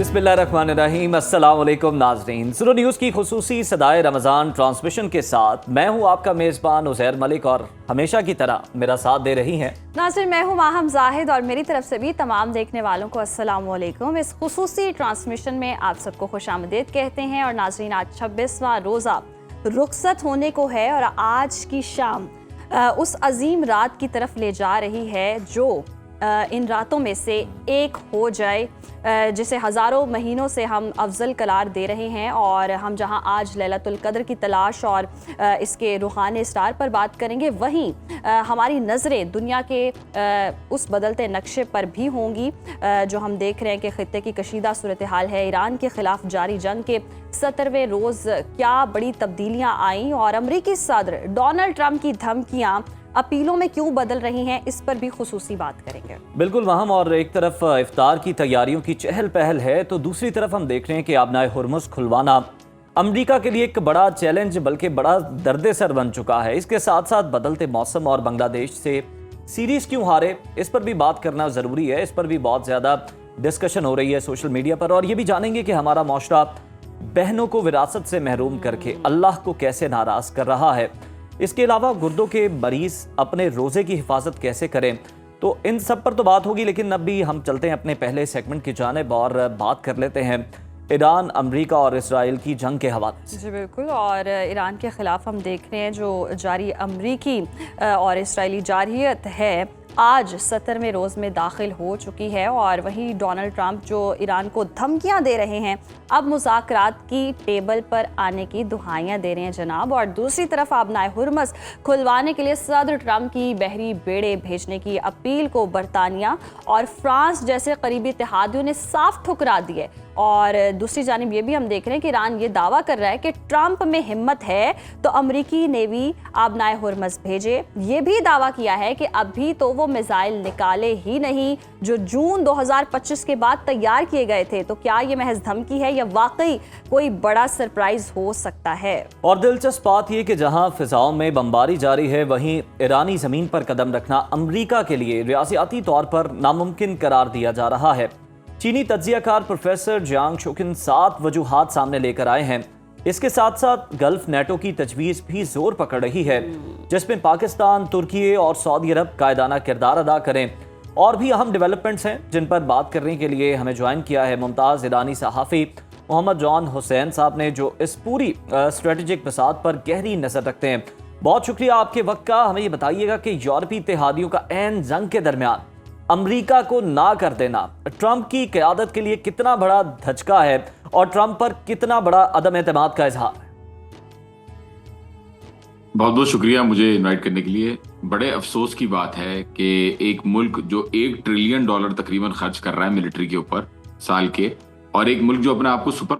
बिस्मिल्लाहिर्रहमानिर्रहीम, अस्सलाम वालेकुम नाज़रीन। ज़ीरो न्यूज़ की खुसूसी सदाए रमज़ान ट्रांसमिशन के साथ मैं हूँ आपका मेज़बान उज़ैर मलिक और हमेशा की तरह मेरा साथ दे रही हैं नाज़रीन, मैं हूँ माहम जाहिद और मेरी तरफ से भी तमाम देखने वालों को अस्सलाम वालेकुम। इस खुसूसी ट्रांसमिशन में आप सबको खुशामदीद कहते हैं। और नाज़रीन, आज 26वां रोज़ा रुखसत होने को है और आज की शाम उस अजीम रात की तरफ ले जा रही है जो इन रातों में से एक हो जाए, जिसे हज़ारों महीनों से हम अफजल करार दे रहे हैं। और हम जहां आज लैलतुल कद्र की तलाश और इसके रूहानी इसरार पर बात करेंगे, वहीं हमारी नज़रें दुनिया के उस बदलते नक्शे पर भी होंगी जो हम देख रहे हैं कि ख़ित्ते की कशीदा सूरत हाल है। ईरान के ख़िलाफ़ जारी जंग के 70वें रोज़ क्या बड़ी तब्दीलियाँ आईं और अमरीकी सदर डोनाल्ड ट्रंप की धमकियाँ अपीलों में क्यों बदल रही हैं, इस पर भी खुसूसी बात करेंगे। बिल्कुल वहम। और एक तरफ इफ्तार की तैयारियों की चहल पहल है तो दूसरी तरफ हम देख रहे हैं कि आबनाए हुर्मुज़ खुलवाना अमेरिका के लिए एक बड़ा चैलेंज बल्कि बड़ा दर्द-ए-सर बन चुका है। इसके साथ साथ बदलते मौसम और बांग्लादेश से सीरीज़ क्यों हारे, इस पर भी बात करना ज़रूरी है। इस पर भी बहुत ज़्यादा डिस्कशन हो रही है सोशल मीडिया पर। और ये भी जानेंगे कि हमारा माशरा बहनों को विरासत से महरूम करके अल्लाह को कैसे नाराज़ कर रहा है। इसके अलावा गुर्दों के मरीज अपने रोज़े की हिफाजत कैसे करें, तो इन सब पर तो बात होगी। लेकिन अब भी हम चलते हैं अपने पहले सेगमेंट की जानिब और बात कर लेते हैं ईरान, अमेरिका और इसराइल की जंग के हवाले से। जी बिल्कुल। और ईरान के ख़िलाफ़ हम देख रहे हैं जो जारी अमरीकी और इसराइली जारहियत है आज 70वें रोज़ में दाखिल हो चुकी है। और वहीं डोनाल्ड ट्रंप जो ईरान को धमकियां दे रहे हैं, अब मुज़ाकरात की टेबल पर आने की दुहाइयां दे रहे हैं जनाब। और दूसरी तरफ आबनाए हुर्मुज़ खुलवाने के लिए सदर ट्रंप की बहरी बेड़े भेजने की अपील को बरतानिया और फ्रांस जैसे करीबी इत्तेहादियों ने साफ ठुकरा दी है। और दूसरी जानिब ये भी हम देख रहे हैं कि ईरान ये दावा कर रहा है कि ट्रंप में हिम्मत है तो अमरीकी नेवी आबनाए हुर्मुज़ भेजे। ये भी दावा किया है कि अभी तो वो मिसाइल निकाले ही नहीं जो जून 2025 के बाद तैयार किए गए थे। तो क्या ये महज धमकी है या वाकई कोई बड़ा सरप्राइज हो सकता है? और दिलचस्प बात यह कि जहां फिजाओं में बमबारी जारी है, वहीं ईरानी जमीन पर कदम रखना अमरीका के लिए रियासती तौर पर नामुमकिन करार दिया जा रहा है। चीनी तज्जियाकार प्रोफेसर जियांग शोकिन 7 वजूहात सामने लेकर आए हैं। इसके साथ साथ गल्फ नेटो की तजवीज़ भी जोर पकड़ रही है, जिसमें पाकिस्तान, तुर्की और सऊदी अरब कायदाना किरदार अदा करें। और भी अहम डेवलपमेंट्स हैं जिन पर बात करने के लिए हमें ज्वाइन किया है मुमताज़ ईरानी सहाफ़ी मोहम्मद जॉन हुसैन साहब ने, जो इस पूरी स्ट्रेटेजिक फसाद पर गहरी नज़र रखते हैं। बहुत शुक्रिया आपके वक्त का। हमें ये बताइएगा कि यूरोपीय इत्तेहादियों का ऐन जंग के दरमियान अमेरिका को ना कर देना ट्रंप की क़यादत के लिए कितना बड़ा धचका है और ट्रंप पर कितना बड़ा अदम एतमाद का इजहार है? बहुत बहुत शुक्रिया मुझे इनवाइट करने के लिए। बड़े अफसोस की बात है कि एक मुल्क जो $1 ट्रिलियन तकरीबन खर्च कर रहा है मिलिट्री के ऊपर साल के, और एक मुल्क जो अपने आप को सुपर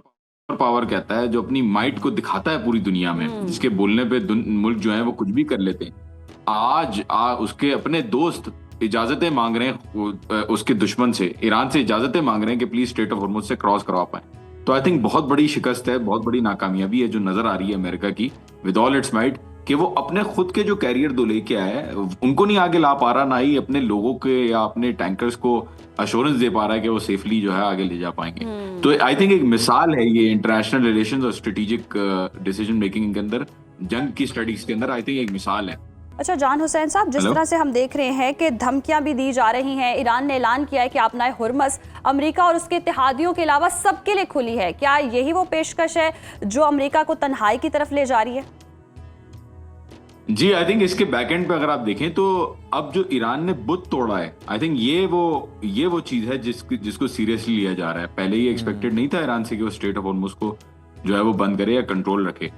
पावर कहता है, जो अपनी माइट को दिखाता है पूरी दुनिया में, जिसके बोलने पे मुल्क जो है वो कुछ भी कर लेते हैं, आज उसके अपने दोस्त इजाजतें मांग रहे हैं, उसके दुश्मन से, ईरान से इजाजतें मांग रहे हैं कि प्लीज स्ट्रेट ऑफ हॉर्मुज़ से क्रॉस करवा पाए। तो आई थिंक बहुत बड़ी शिकस्त है, बहुत बड़ी नाकामयाबी है जो नजर आ रही है अमेरिका की विद ऑल इट्स माइट, कि वो अपने खुद के जो कैरियर दो लेके आया है उनको नहीं आगे ला पा रहा, ना ही अपने लोगों के या अपने टैंकर्स को अश्योरेंस दे पा रहा है कि वो सेफली जो है आगे ले जा पाएंगे। तो आई थिंक एक मिसाल है ये इंटरनेशनल रिलेशंस और स्ट्रेटेजिक डिसीजन मेकिंग के अंदर, जंग की स्टडीज के अंदर आई थिंक एक मिसाल है। अच्छा जॉन हुसैन साहब, जिस तरह से हम देख रहे हैं कि धमकियां भी दी जा रही हैं, ईरान ने ऐलान किया है कि आबनाए हुर्मुज़ अमेरिका और उसके इत्तेहादियों के अलावा सबके लिए खुली है। क्या यही वो पेशकश है जो अमेरिका को तन्हाई की तरफ ले जा रही है? जी, आई थिंक इसके बैकएंड पे अगर आप देखें तो अब जो ईरान ने बुत तोड़ा है, आई थिंक ये वो चीज है जिसको सीरियसली लिया जा रहा है। पहले ये एक्सपेक्टेड नहीं था ईरान से कि वो स्ट्रेट ऑफ हॉर्मुज़ को जो है वो बंद करे या कंट्रोल रखे।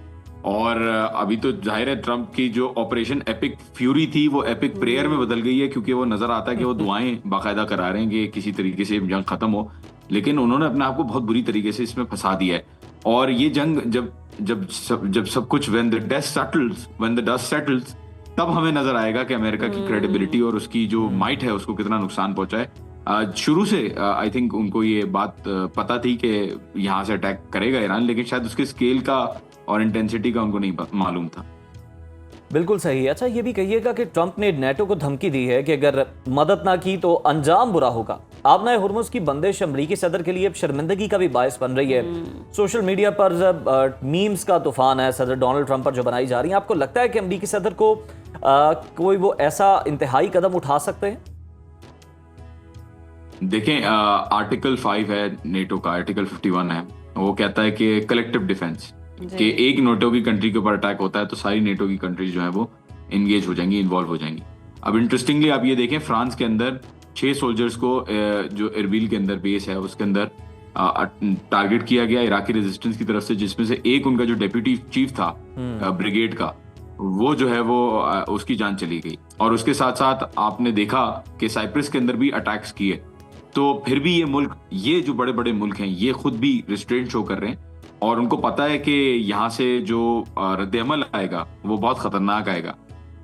और अभी तो जाहिर है ट्रंप की जो ऑपरेशन एपिक फ्यूरी थी वो एपिक प्रेयर में बदल गई है, क्योंकि वो नजर आता है कि वो दुआएं बाकायदा करा रहे हैं कि किसी तरीके से जंग खत्म हो, लेकिन उन्होंने अपने आप को बहुत बुरी तरीके से इसमें फंसा दिया है। और ये जंग जब सब कुछ when the dust settles तब हमें नजर आएगा कि अमेरिका की क्रेडिबिलिटी और उसकी जो माइट है उसको कितना नुकसान पहुंचा है। शुरू से आई थिंक उनको ये बात पता थी कि यहाँ से अटैक करेगा ईरान, लेकिन शायद उसके स्केल का और इंटेंसिटी का उनको नहीं मालूम था। बिल्कुल सही। अच्छा ये भी कहिएगा कि ट्रंप ने नेटो को धमकी दी है कि अगर मदद ना की तो अंजाम बुरा होगा। आप नए हुर्मुज़ की बंदिश अमरीकी सदर के लिए शर्मिंदगी का भी बायस बन रही है। सोशल मीडिया पर मीम्स का तूफान है सदर डोनाल्ड ट्रंप पर जो बनाई जा रही है। आपको लगता है कि अमरीकी सदर को कोई वो ऐसा इंतहाई कदम उठा सकते हैं? देखें, आर्टिकल 5 है नेटो का, आर्टिकल 51 है, वो कहता है कि कलेक्टिव डिफेंस, कि एक नेटो की कंट्री के ऊपर अटैक होता है तो सारी नेटो की कंट्रीज जो है वो इंगेज हो जाएंगी, इन्वॉल्व हो जाएंगी। अब इंटरेस्टिंगली आप ये देखें, फ्रांस के अंदर 6 सोल्जर्स को जो एरबिल के अंदर बेस है उसके अंदर टारगेट किया गया इराकी रेजिस्टेंस की तरफ से, जिसमें से एक उनका जो डेप्यूटी चीफ था ब्रिगेड का, वो जो है वो उसकी जान चली गई। और उसके साथ साथ आपने देखा कि साइप्रस के अंदर भी अटैक्स किए। तो फिर भी ये मुल्क, ये जो बड़े बड़े मुल्क हैं, ये खुद भी रिस्ट्रेंट शो कर रहे हैं और उनको पता है कि यहाँ से जो रद्द-ए-अमल आएगा वो बहुत खतरनाक आएगा।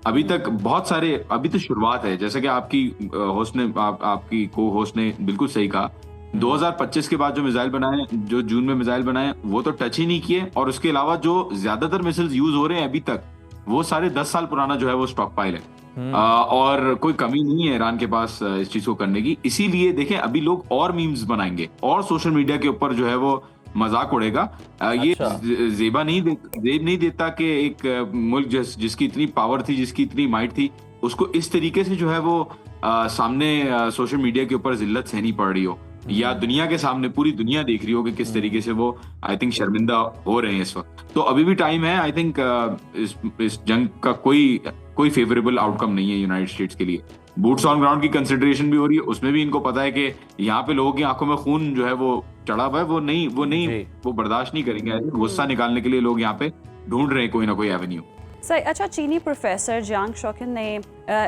अभी तक बहुत सारे, अभी तो शुरुआत है, जैसे कि आपकी होस्ट ने आपकी को होस्ट ने बिल्कुल सही कहा, 2025 के बाद जो मिसाइल बनाए, जो जून में मिसाइल बनाए, वो तो टच ही नहीं किए। और उसके अलावा जो ज्यादातर मिसाइल्स यूज हो रहे हैं अभी तक, वो सारे 10 साल पुराना जो है वो स्टॉक पाइल है। और कोई कमी नहीं है ईरान के पास इस चीज को करने की। इसीलिए देखें, अभी लोग और मीम्स बनाएंगे और सोशल मीडिया के ऊपर जो है वो मजाक उड़ेगा। ये जेब नहीं देता कि एक मुल्क जिसकी इतनी पावर थी, जिसकी इतनी माइट थी, उसको इस तरीके से जो है वो सामने सोशल मीडिया के ऊपर जिल्लत सहनी पड़ रही हो, या दुनिया के सामने पूरी दुनिया देख रही हो कि किस तरीके से वो आई थिंक शर्मिंदा हो रहे हैं इस वक्त। तो अभी भी टाइम है। आई थिंक इस जंग का कोई फेवरेबल आउटकम नहीं है यूनाइटेड स्टेट्स के लिए। बूट्स ऑन ग्राउंड की कंसिडरेशन भी हो रही है, उसमें भी इनको पता है कि यहाँ पे लोगों की आंखों में खून जो है वो चढ़ा हुआ है, वो बर्दाश्त नहीं करेंगे। गुस्सा निकालने के लिए लोग यहाँ पे ढूंढ रहे हैं कोई ना कोई एवेन्यू। सही। अच्छा, चीनी प्रोफेसर जियांग शोकिन ने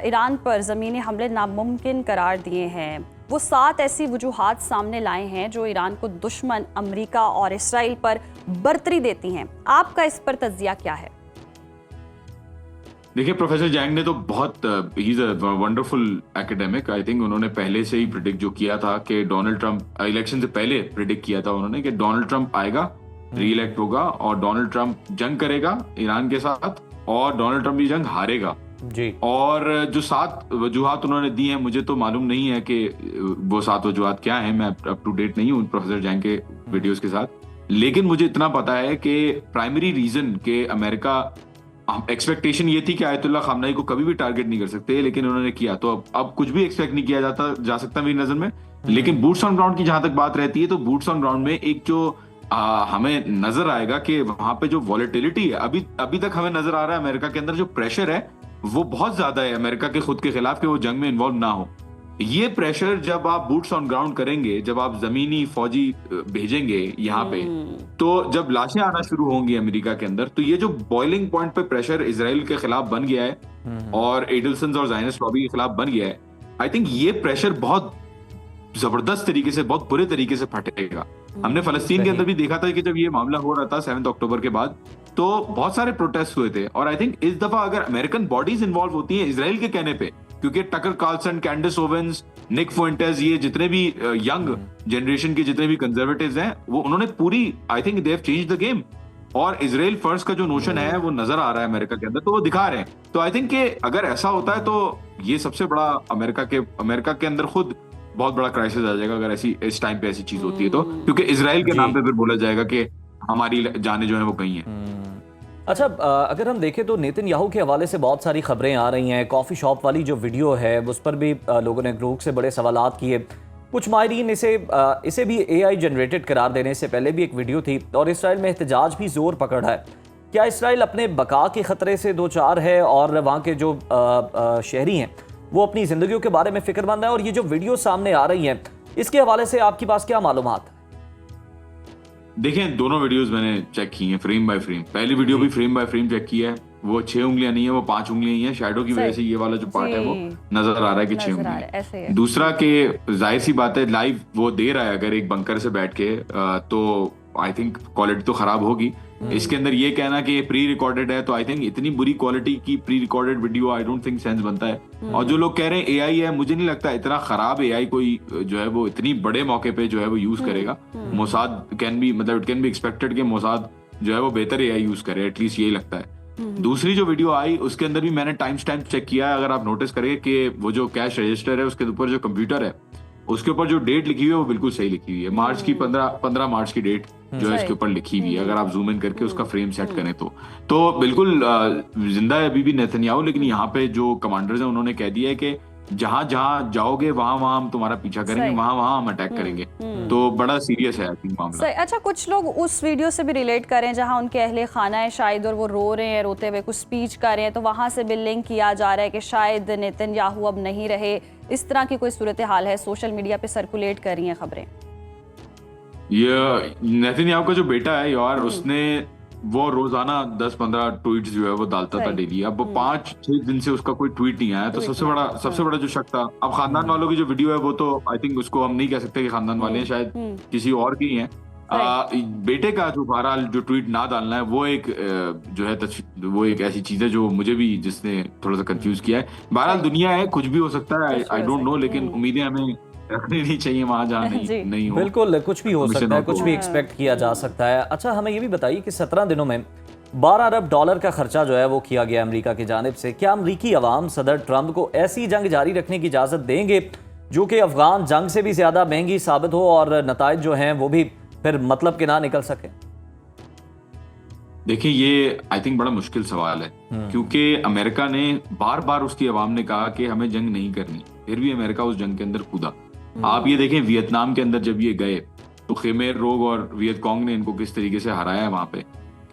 ईरान पर ज़मीनी हमले नामुमकिन करार दिए हैं। वो 7 ऐसी वजूहात सामने लाए हैं जो ईरान को दुश्मन अमेरिका और इसराइल पर बर्तरी देती हैं। आपका इस पर तज्जिया क्या है? देखिए, प्रोफेसर जैंग ने तो बहुत, he is a wonderful academic. I think उन्होंने पहले से ही प्रिडिक्ट जो किया था कि डोनाल्ड ट्रंप, इलेक्शन से पहले प्रिडिक्ट किया था उन्होंने कि डोनाल्ड ट्रंप आएगा, री इलेक्ट होगा और डोनाल्ड ट्रंप जंग करेगा ईरान के साथ और डोनाल्ड ट्रंप ये जंग हारेगा जी। और जो 7 वजूहात उन्होंने दी हैं, मुझे तो मालूम नहीं है कि वो 7 वजूहात क्या हैं, मैं अप टू डेट नहीं हूँ प्रोफेसर जैंग के वीडियोस के साथ, लेकिन मुझे इतना पता है कि प्राइमरी रीजन के अमेरिका, एक्सपेक्टेशन ये थी कि आयतुल्ला खामनाई को कभी भी टारगेट नहीं कर सकते, लेकिन उन्होंने किया, तो अब कुछ भी एक्सपेक्ट नहीं किया जा सकता मेरी नजर में। लेकिन बूट्स ऑन ग्राउंड की जहां तक बात रहती है, तो बूट्स ऑन ग्राउंड में एक जो हमें नजर आएगा कि वहां पे जो वॉलेटिलिटी है, अभी तक हमें नजर आ रहा है अमेरिका के अंदर जो प्रेशर है वो बहुत ज्यादा है अमेरिका के खुद के खिलाफ कि वो जंग में इन्वॉल्व ना हो। ये प्रेशर जब आप बूट्स ऑन ग्राउंड करेंगे, जब आप जमीनी फौजी भेजेंगे यहाँ पे, तो जब लाशें आना शुरू होंगी अमेरिका के अंदर, तो ये जो बॉइलिंग पॉइंट पे प्रेशर इजराइल के खिलाफ बन गया है और एडल्सन और ज़ायनिस्ट लॉबी के खिलाफ बन गया है, आई थिंक ये प्रेशर बहुत जबरदस्त तरीके से, बहुत बुरे तरीके से फटेगा। हमने फलस्तीन के अंदर भी देखा था कि जब ये मामला हो रहा था 7 अक्टूबर के बाद, तो बहुत सारे प्रोटेस्ट हुए थे। और आई थिंक इस दफा अगर अमेरिकन बॉडीज इन्वॉल्व होती हैं इजराइल के कहने पे, क्योंकि टकर कार्लसन, कैंडिस ओवेंस, निक फुएंटेस, ये जितने भी यंग जनरेशन के जितने भी कंजर्वेटिव्स हैं, वो उन्होंने पूरी, I think they have changed the game. और इजराइल फर्स्ट का जो नोशन है वो नजर आ रहा है अमेरिका के अंदर, तो वो दिखा रहे हैं। तो आई थिंक कि अगर ऐसा होता है तो ये सबसे बड़ा अमेरिका के अंदर खुद बहुत बड़ा क्राइसिस आ जाएगा अगर ऐसी इस टाइम पे ऐसी चीज होती है तो, क्योंकि इजराइल के नाम पे फिर बोला जाएगा कि हमारी जाने जो है वो कहीं है। अच्छा, अगर हम देखें तो नेतन्याहू के हवाले से बहुत सारी खबरें आ रही हैं। कॉफ़ी शॉप वाली जो वीडियो है उस पर भी लोगों ने ग्रुप से बड़े सवालात किए। कुछ माहिरीन इसे भी AI जनरेटेड करार देने से पहले भी एक वीडियो थी और इसराइल में एहतजाज भी जोर पकड़ा है। क्या इसराइल अपने बका के खतरे से दो चार है और वहाँ के जो शहरी हैं वो अपनी ज़िंदगियों के बारे में फिक्रमंद है? और ये जो वीडियो सामने आ रही हैं, इसके हवाले से आपके पास क्या मालूमात है? देखें, दोनों वीडियोस मैंने चेक की हैं फ्रेम बाय फ्रेम। पहली वीडियो भी फ्रेम बाय फ्रेम चेक किया है, वो 6 उंगलियां नहीं है, वो 5 उंगलियां ही है। शैडो की वजह से ये वाला जो पार्ट है वो नजर आ रहा है कि 6 उंगलियां। दूसरा के जाहिर सी बात है, लाइव वो दे रहा है अगर एक बंकर से बैठ के, तो आई थिंक क्वालिटी तो खराब होगी। इसके अंदर ये कहना कि प्री रिकॉर्डेड है, तो आई थिंक इतनी बुरी क्वालिटी की pre recorded video I don't think sense बनता है। और जो लोग कह रहे हैं AI है, मुझे नहीं लगता इतना खराब AI कोई जो है वो इतनी बड़े मौके पे जो है वो यूज करेगा। मोसाद कैन बी, मतलब इट कैन बी एक्सपेक्टेड कि मोसाद जो है वो बेहतर AI यूज करे, एटलीस्ट यही लगता है। दूसरी जो वीडियो आई उसके अंदर भी मैंने टाइम स्टैम्प चेक किया है। अगर आप नोटिस करेंगे कि वो जो कैश रजिस्टर है उसके ऊपर जो कंप्यूटर है उसके ऊपर जो डेट लिखी हुई है वो बिल्कुल सही लिखी हुई है। मार्च की 15 मार्च की डेट जो है इसके ऊपर लिखी हुई है, अगर आप जूम इन करके उसका फ्रेम सेट करें तो बिल्कुल जिंदा है अभी भी नेतन्याहू। लेकिन यहाँ पे जो कमांडर्स हैं उन्होंने कह दिया है कि जहां जहां जाओगे वहां वहां हम तुम्हारा पीछा करेंगे, वहां वहां हम अटैक करेंगे। तो बड़ा सीरियस है आई थिंक मामला। सही। अच्छा, कुछ लोग उस वीडियो से भी रिलेट करें जहां उनके अहले खाना है शायद और वो रो रहे हैं, रोते हुए कुछ स्पीच कर रहे हैं, तो वहां से भी लिंक किया जा रहा है कि शायद नेतन्याहू अब नहीं रहे। इस तरह की कोई सूरत हाल है, सोशल मीडिया पे सर्कुलेट कर रही हैं खबरें। ये नेतन्याहू का जो बेटा है यार, उसने वो रोजाना 10-15 ट्वीट जो है वो डालता था डेली। अब वो 5-6 दिन से उसका कोई ट्वीट नहीं आया। तो सबसे बड़ा जो शक था, अब खानदान वालों की जो वीडियो है वो तो आई थिंक उसको हम नहीं कह सकते कि खानदान वाले हैं, शायद किसी और की हैं। बेटे का जो बहरहाल जो ट्वीट ना डालना है वो एक जो है वो एक ऐसी चीज है जो मुझे भी जिसने थोड़ा सा कंफ्यूज किया है। बहरहाल दुनिया है, कुछ भी हो सकता है, आई डोंट नो, लेकिन उम्मीदें हमें रखनी नहीं चाहिए वहां जहाँ नहीं हो। बिल्कुल, कुछ भी हो सकता है, कुछ भी एक्सपेक्ट किया जा सकता है। अच्छा, हमें ये भी बताइए कि 17 दिनों में $12 अरब का खर्चा जो है वो किया गया अमेरिका की जानिब से। क्या अमेरिकी अवाम सदर ट्रंप को ऐसी जंग जारी रखने की इजाजत देंगे जो कि अफगान जंग से भी ज्यादा महंगी साबित हो और नताइज जो हैं वो भी फिर मतलब के ना निकल सके? देखिए, ये आई थिंक बड़ा मुश्किल सवाल है, क्योंकि अमेरिका ने बार बार उसकी अवाम ने कहा कि हमें जंग नहीं करनी, फिर भी अमेरिका उस जंग के अंदर कूदा। आप ये देखें, वियतनाम के अंदर जब ये गए तो खेमेर रोग और वियतकॉन्ग ने इनको किस तरीके से हराया है, वहां पे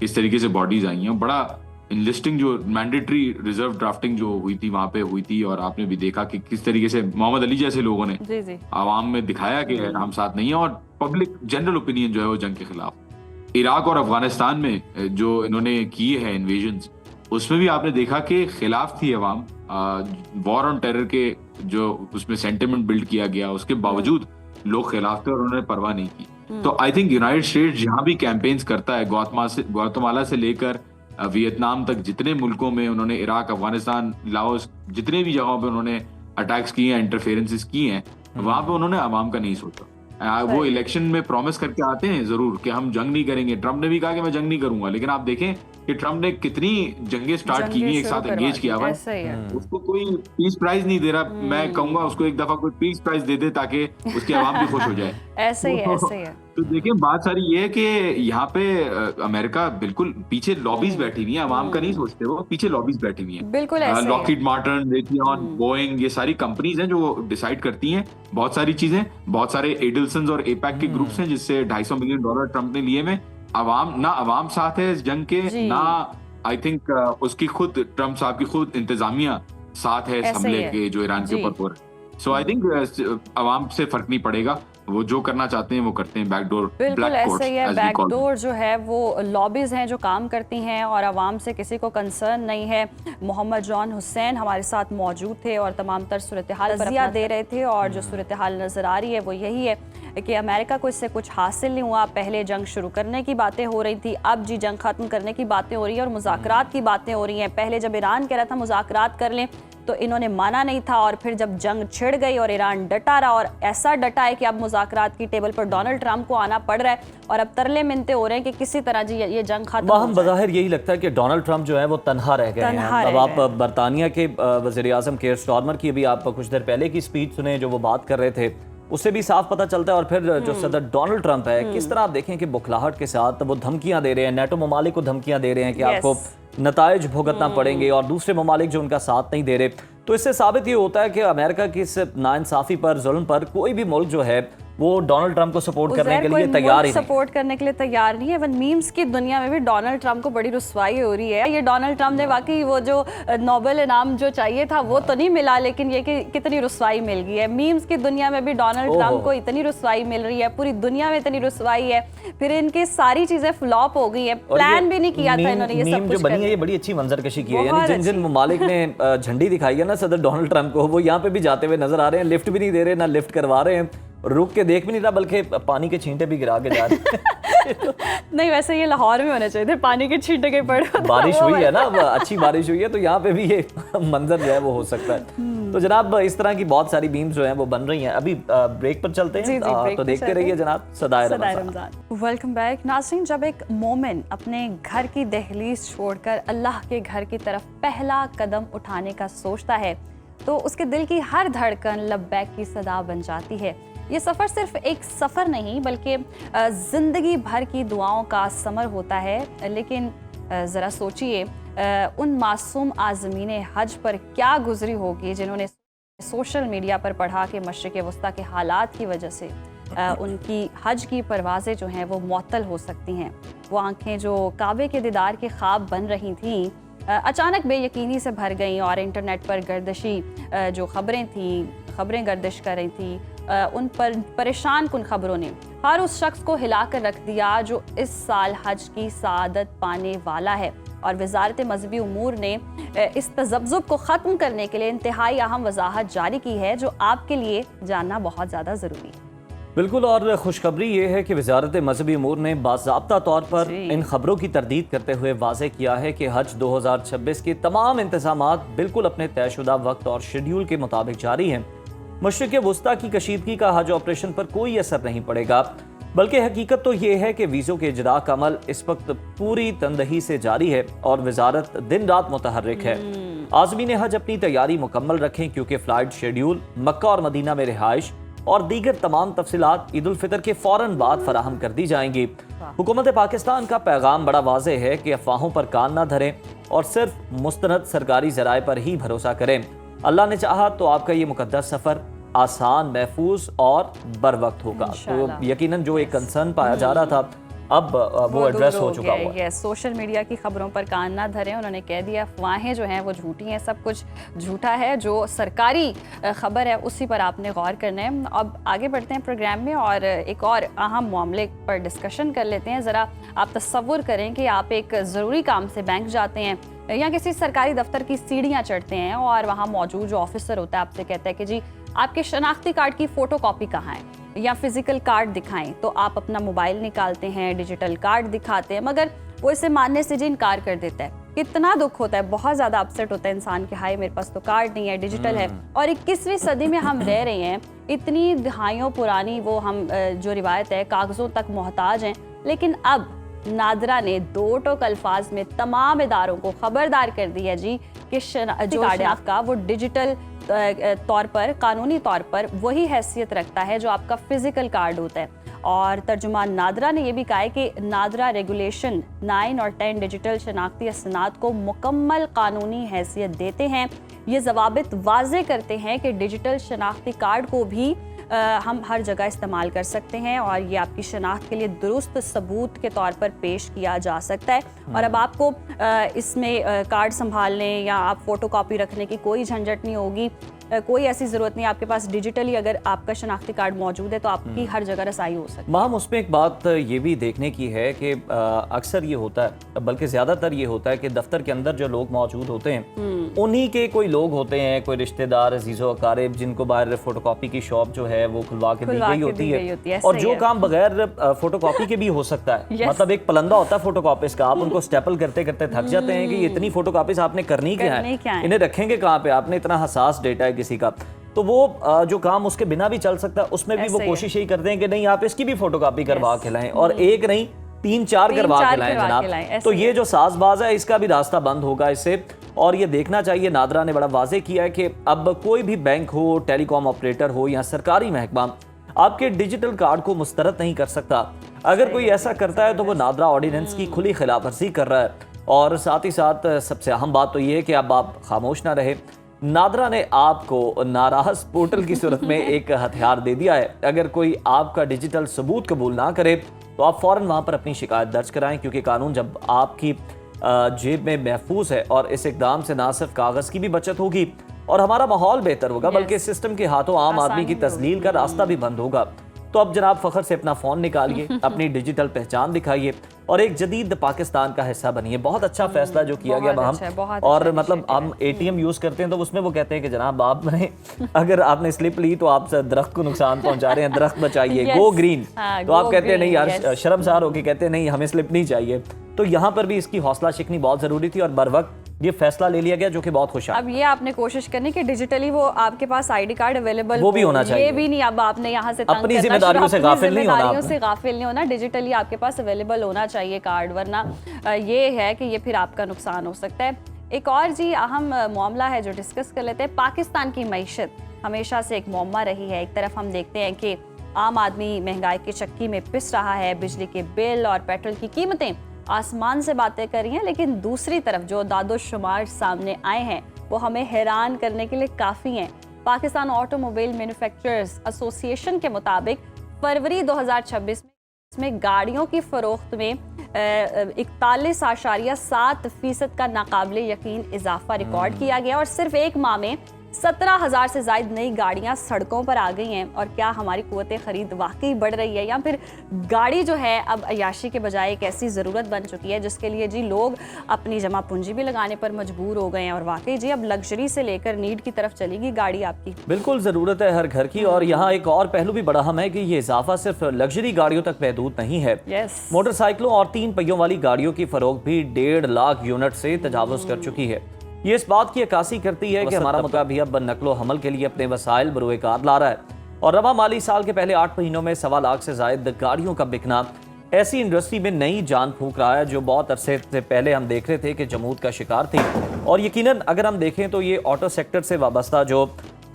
किस तरीके से बॉडीज आई हैं। बड़ा इनलिस्टिंग जो मैंडेटरी रिजर्व ड्राफ्टिंग जो हुई थी वहां पे हुई थी, और आपने भी देखा कि किस तरीके से मोहम्मद अली जैसे लोगों ने आवाम में दिखाया कि हम साथ नहीं है, और पब्लिक जनरल ओपिनियन जो है वो जंग के खिलाफ। इराक और अफगानिस्तान में जो इन्होंने किए हैं इन्वेजन्स, उसमें भी आपने देखा कि खिलाफ थी अवाम। वॉर ऑन टेरर के जो उसमें सेंटिमेंट बिल्ड किया गया, उसके बावजूद लोग खिलाफ थे और उन्होंने परवाह नहीं की। तो आई थिंक यूनाइटेड स्टेट्स जहां भी कैंपेन्स करता है, ग्वाटेमाला से लेकर वियतनाम तक, जितने मुल्कों में उन्होंने, इराक, अफगानिस्तान, लाओस, जितने भी जगहों पे उन्होंने अटैक्स किए हैं, इंटरफेरेंसेस किए हैं, वहां पे उन्होंने अवाम का नहीं सोचा। वो इलेक्शन में प्रॉमिस करके आते हैं जरूर कि हम जंग नहीं करेंगे। ट्रंप ने भी कहा कि मैं जंग नहीं करूंगा, लेकिन आप देखें कि ट्रंप ने कितनी जंगें स्टार्ट की हुई एक साथ एंगेज किया हुआ है। उसको कोई पीस प्राइज नहीं दे रहा। मैं कहूंगा उसको एक दफा कोई पीस प्राइज दे दे ताकि उसकी आवाम भी खुश हो जाए। ऐसे ही है। तो देखिए, बात सारी ये है कि यहाँ पे अमेरिका बिल्कुल पीछे लॉबीज बैठी हुई है, अवाम का नहीं सोचते, वो पीछे लॉबीज बैठी हुई है। बिल्कुल लॉकहीड मार्टिन, रेथियन, बोइंग, ये सारी कंपनीज हैं जो डिसाइड करती हैं बहुत सारी चीजें। बहुत सारे एडल्सन और एपैक के ग्रुप्स हैं जिससे $250 मिलियन ट्रंप ने लिए में। अवाम साथ है इस जंग के, ना आई थिंक उसकी खुद ट्रंप साहब की खुद इंतजामिया साथ है इस हमले के जो ईरान के ऊपर। सो आई थिंक अवाम से फर्क नहीं पड़ेगा, वो जो करना चाहते हैं वो करते हैं। बैकडोर, बिल्कुल ऐसे ही है। बैकडोर जो है वो लॉबीज हैं जो काम करती हैं और आवाम से किसी को कंसर्न नहीं है। मोहम्मद जॉन हुसैन हमारे साथ मौजूद थे और तमाम तर सूरत हाल दे रहे थे, और जो सूरत हाल नजर आ रही है वो यही है कि अमेरिका को इससे कुछ हासिल नहीं हुआ। पहले जंग शुरू करने की बातें हो रही थी, अब जी जंग खत्म करने की बातें हो रही है और मुज़ाकरात की बातें हो रही हैं। पहले जब ईरान कह रहा था मुज़ाकरात कर लें तो इन्होंने माना नहीं था, और फिर जब जंग छिड़ गई और ईरान डटा रहा, और ऐसा डटा है कि अब मुज़ाकरात की टेबल पर डोनाल्ड ट्रंप को आना पड़ रहा है, और अब तरले मिनते हो रहे हैं कि किसी तरह जी ये जंग खत्म हो जाए। बज़ाहिर यही लगता है कि डोनाल्ड ट्रंप जो है वो तन्हा रह गए हैं। अब आप बरतानिया के वज़ीर आज़म केयर स्टारमर की भी आप कुछ देर पहले की स्पीच सुने जो वो बात कर रहे थे, उससे भी साफ पता चलता है। और फिर जो सदर डोनाल्ड ट्रंप है, किस तरह आप देखें कि बुखलाहट के साथ वो धमकियां दे रहे हैं, नेटो ममालिक को धमकियां दे रहे हैं कि आपको नताइज भुगतना पड़ेंगे, और दूसरे ममालिक जो उनका साथ नहीं दे रहे। तो इससे साबित ये होता है कि अमेरिका की इस नाइंसाफी पर, जुल्म पर कोई भी मुल्क जो है वो डोनाल्ड ट्रंप को सपोर्ट करने के लिए तैयार ही नहीं। सपोर्ट करने के लिए तैयार नहीं है। इवन मीम्स की दुनिया में भी डोनाल्ड ट्रंप को बड़ी रुसवाई हो रही है। ये डोनाल्ड ट्रंप ने वाकई वो जो नोबेल इनाम जो चाहिए था वो तो नहीं मिला, लेकिन ये कि कितनी रुसवाई मिल गई है। मीम्स की दुनिया में भी डोनाल्ड ट्रंप को इतनी रुसवाई मिल रही है, पूरी दुनिया में इतनी रुसवाई है। फिर इनकी सारी चीजें फ्लॉप हो गई है, प्लान भी नहीं किया था इन्होंने ये सब कुछ बनी है। ये बड़ी अच्छी मंजरकशी की है, यानी जिन जिन ममालिक ने झंडी दिखाई है ना सदर डोनाल्ड ट्रंप को, वो यहाँ पे भी जाते हुए नजर आ रहे हैं। लिफ्ट भी नहीं दे रहे, ना लिफ्ट करवा रहे हैं, रुक के देख भी नहीं रहा, बल्कि पानी के छींटे भी गिरा के जा रहे। नहीं, वैसे ये लाहौर में होने चाहिए थे, पानी के छींटे के पड़े। बारिश हुई है ना, अच्छी बारिश हुई है, तो यहाँ पे भी ये मंजर जो है वो हो सकता है। तो जनाब, इस तरह की बहुत सारी मीम्स जो हैं वो बन रही हैं। अभी ब्रेक पर चलते हैं, तो देखते रहिए जनाब सदाए रमजान। वेलकम बैक नाज़रीन। जब एक मोमिन अपने घर की दहलीज छोड़कर अल्लाह के घर की तरफ पहला कदम उठाने का सोचता है, तो उसके दिल की हर धड़कन लब्बैक की सदा बन जाती है। ये सफ़र सिर्फ एक सफ़र नहीं बल्कि ज़िंदगी भर की दुआओं का समर होता है। लेकिन ज़रा सोचिए उन मासूम आज़मीन हज पर क्या गुजरी होगी जिन्होंने सोशल मीडिया पर पढ़ा कि मशरिक़ वस्ता के हालात की वजह से उनकी हज की परवाज़ें जो हैं वो मुअत्तल हो सकती हैं। वो आंखें जो काबे के दीदार के ख्वाब बन रही थीं अचानक बेयकीनी से भर गईं और इंटरनेट पर गर्दिशी जो खबरें गर्दिश कर रही थी उन पर परेशान कुन खबरों ने हर उस शख्स को हिला कर रख दिया जो इस साल हज की सआदत पाने वाला है। और वजारत मजहबी उमूर ने इस तज़ब्ज़ुब को ख़त्म करने के लिए इंतहाई अहम वजाहत जारी की है जो आपके लिए जानना बहुत ज़्यादा ज़रूरी है। बिल्कुल, और खुशखबरी ये है कि वजारत मजहबी उमूर ने बाज़ाब्ता तौर पर इन खबरों की तरदीद करते हुए वाज़ेह किया है कि हज 2026 के तमाम इंतज़ामात बिल्कुल अपने तयशुदा वक्त और शेड्यूल के मुताबिक जारी हैं। मशरिक़ वस्ता की कशीदगी का हज ऑपरेशन पर कोई असर नहीं पड़ेगा, बल्कि हकीकत तो ये है कि वीज़ों के इजरा का अमल इस वक्त पूरी तंदही से जारी है और वजारत दिन रात मुतहर्रिक है। आज़मीन हज अपनी तैयारी मुकम्मल रखें क्योंकि फ़्लाइट शेड्यूल, मक्का और मदीना में रिहाइश और दीगर तमाम तफसीलात ईद उल फितर के फ़ौरन बाद फराहम कर दी जाएंगी। हुकूमत पाकिस्तान का पैगाम बड़ा वाज़ेह है कि अफवाहों पर कान ना धरें और सिर्फ मुस्तनद सरकारी ज़राए पर ही भरोसा करें। अल्लाह ने चाहा तो आपका ये मुकद्दस सफ़र आसान, महफूज और बर वक्त होगा। तो यकीनन जो एक कंसर्न पाया जा रहा था अब वो एड्रेस हो चुका हुआ है। सोशल मीडिया की खबरों पर कान ना धरें, उन्होंने कह दिया अफवाहें जो हैं वो झूठी हैं, सब कुछ झूठा है, जो सरकारी खबर है उसी पर आपने गौर करना है। अब आगे बढ़ते हैं प्रोग्राम में और एक और अहम मामले पर डिस्कशन कर लेते हैं। ज़रा आप तसव्वुर करें कि आप एक ज़रूरी काम से बैंक जाते हैं या किसी सरकारी दफ्तर की सीढ़ियाँ चढ़ते हैं और वहाँ मौजूद जो ऑफिसर होता है आपसे कहता है कि जी आपके शनाख्ती कार्ड की फ़ोटो कॉपी कहाँ है या फिजिकल कार्ड दिखाएं, तो आप अपना मोबाइल निकालते हैं, डिजिटल कार्ड दिखाते हैं, मगर वो इसे मानने से जी इनकार कर देता है। कितना दुख होता है, बहुत ज़्यादा अपसेट होता है इंसान के हाय मेरे पास तो कार्ड नहीं है, डिजिटल है। और 21वीं सदी में हम रह रहे हैं, इतनी दहाइयों पुरानी वो हम जो रिवायत है कागज़ों तक मोहताज हैं। लेकिन अब नादरा ने दो टोक अल्फाज में तमाम इदारों को खबरदार कर दिया जी कि जो कार्ड आपका वो डिजिटल तौर पर, कानूनी तौर पर वही हैसियत रखता है जो आपका फिजिकल कार्ड होता है। और तर्जुमान नादरा ने यह भी कहा है कि नादरा रेगुलेशन 9 और 10 डिजिटल शनाख्ती असनाद को मुकम्मल कानूनी हैसियत देते हैं। ये ज़वाबित वाज़े करते हैं कि डिजिटल शनाख्ती कार्ड को भी हम हर जगह इस्तेमाल कर सकते हैं और ये आपकी शनाख्त के लिए दुरुस्त सबूत के तौर पर पेश किया जा सकता है। और अब आपको इसमें कार्ड संभालने या आप फ़ोटो कॉपी रखने की कोई झंझट नहीं होगी, कोई ऐसी ज़रूरत नहीं। आपके पास डिजिटली अगर आपका शनाख्ती कार्ड मौजूद है तो आपकी हर जगह रसाई हो सकती है। माम उसमें एक बात ये भी देखने की है कि अक्सर ये होता है, बल्कि ज़्यादातर ये होता है कि दफ्तर के अंदर जो लोग मौजूद होते हैं उन्हीं के कोई लोग होते हैं, कोई रिश्तेदार, अजीज़ो अकारिब, जिनको बाहर फ़ोटोकॉपी की शॉप जो है वो खुलवा के दी गई होती है। और जो काम बगैर फ़ोटोकॉपी के भी हो सकता है, मतलब एक पलंदा होता है फ़ोटोकॉपीज़ का, आप उनको स्टेपल करते करते थक जाते हैं कि इतनी फ़ोटोकॉपीज़ आपने करनी क्या है, इन्हें रखेंगे कहाँ पे, आपने इतना हसास डेटा है किसी का, तो वो जो काम उसके बिना भी चल सकता है उसमें भी वो कोशिश यही करते हैं कि नहीं आप इसकी भी फोटोकॉपी करवा के लाएं, और एक नहीं 3-4 करवा के लाएं जनाब। तो ये जो साजबाज है इसका भी रास्ता बंद होगा इससे। और ये देखना चाहिए, नादरा ने बड़ा वाजे किया है कि अब कोई भी बैंक हो, टेलीकॉम ऑपरेटर हो या सरकारी महकमा आपके डिजिटल कार्ड को मुस्तरद नहीं कर सकता। अगर कोई ऐसा करता है तो वो नादरा ऑर्डिनेंस की खुली खिलाफवर्जी कर रहा है। और साथ ही साथ सबसे अहम बात तो ये है कि अब आप खामोश ना रहे। नादरा ने आपको नाराज पोर्टल की सूरत में एक हथियार दे दिया है। अगर कोई आपका डिजिटल सबूत कबूल ना करे तो आप फ़ौरन वहाँ पर अपनी शिकायत दर्ज कराएं, क्योंकि कानून जब आपकी जेब में महफूज है और इस इकदाम से ना सिर्फ कागज़ की भी बचत होगी और हमारा माहौल बेहतर होगा, बल्कि सिस्टम के हाथों आम आदमी की तस्लील का रास्ता भी बंद होगा। तो अब जनाब फ़ख्र से अपना फ़ोन निकालिए, अपनी डिजिटल पहचान दिखाइए और एक जदीद पाकिस्तान का हिस्सा बनिए। बहुत अच्छा फैसला जो किया गया हम, और मतलब हम ATM यूज़ करते हैं तो उसमें वो कहते हैं कि जनाब आपने अगर आपने स्लिप ली तो आप दरख्त को नुकसान पहुंचा रहे हैं, दरख्त बचाइए, गो ग्रीन। तो आप कहते हैं नहीं यार, शर्मसार होकर कहते हैं नहीं हमें स्लिप नहीं चाहिए। तो यहाँ पर भी इसकी हौसला शिकनी बहुत ज़रूरी थी और बर वक्त ये फैसला ले लिया गया, जो कि बहुत खुश है। अब ये आपने कोशिश करनी कि डिजिटली वो आपके पास ID कार्ड अवेलेबल वो भी होना चाहिए। ये भी नहीं, अब आपने यहाँ से अपनी जिम्मेदारियों से गाफिल नहीं होना, डिजिटली आपके पास अवेलेबल होना चाहिए कार्ड, वरना ये है कि ये फिर आपका नुकसान हो सकता है। एक और जी अहम मामला है जो डिस्कस कर लेते हैं। पाकिस्तान की मईशत हमेशा से एक मौमा रही है। एक तरफ हम देखते हैं कि आम आदमी महंगाई की चक्की में पिस रहा है, बिजली के बिल और पेट्रोल की कीमतें आसमान से बातें कर रही हैं, लेकिन दूसरी तरफ जो दादोशुमार सामने आए हैं वो हमें हैरान करने के लिए काफ़ी हैं। पाकिस्तान ऑटोमोबाइल मैन्युफैक्चरर्स एसोसिएशन के मुताबिक फरवरी 2026 में गाड़ियों की फरोख्त में 41.7% का नाकाबिले यकीन इजाफा रिकॉर्ड किया गया और सिर्फ एक माह में 17,000 से ज़ायद नई गाड़ियां सड़कों पर आ गई हैं। और क्या हमारी कुव्वत खरीद वाकई बढ़ रही है, या फिर गाड़ी जो है अब अयाशी के बजाय एक ऐसी ज़रूरत बन चुकी है जिसके लिए जी लोग अपनी जमा पूंजी भी लगाने पर मजबूर हो गए हैं। और वाकई जी अब लग्जरी से लेकर नीड की तरफ चलेगी गाड़ी आपकी। बिल्कुल ज़रूरत है हर घर की। और यहाँ एक और पहलू भी बड़ा अहम है कि ये इजाफा सिर्फ लग्जरी गाड़ियों तक महदूद नहीं है। मोटरसाइकिलों और 3 पहियों वाली गाड़ियों की फरोख्त भी 1.5 लाख यूनिट से तजावुज़ कर चुकी है। ये इस बात की अक्कासी करती है कि हमारा मुल्क भी अब नकलो हमल के लिए अपने वसाइल बरोएकार ला रहा है। और रवा माली साल के पहले 8 महीनों में 1.25 लाख से ज़ायद गाड़ियों का बिकना ऐसी इंडस्ट्री में नई जान फूंक रहा है जो बहुत अरसे से पहले हम देख रहे थे कि जमूद का शिकार थी। और यकीनन अगर हम देखें तो ये ऑटो सेक्टर से वाबस्ता जो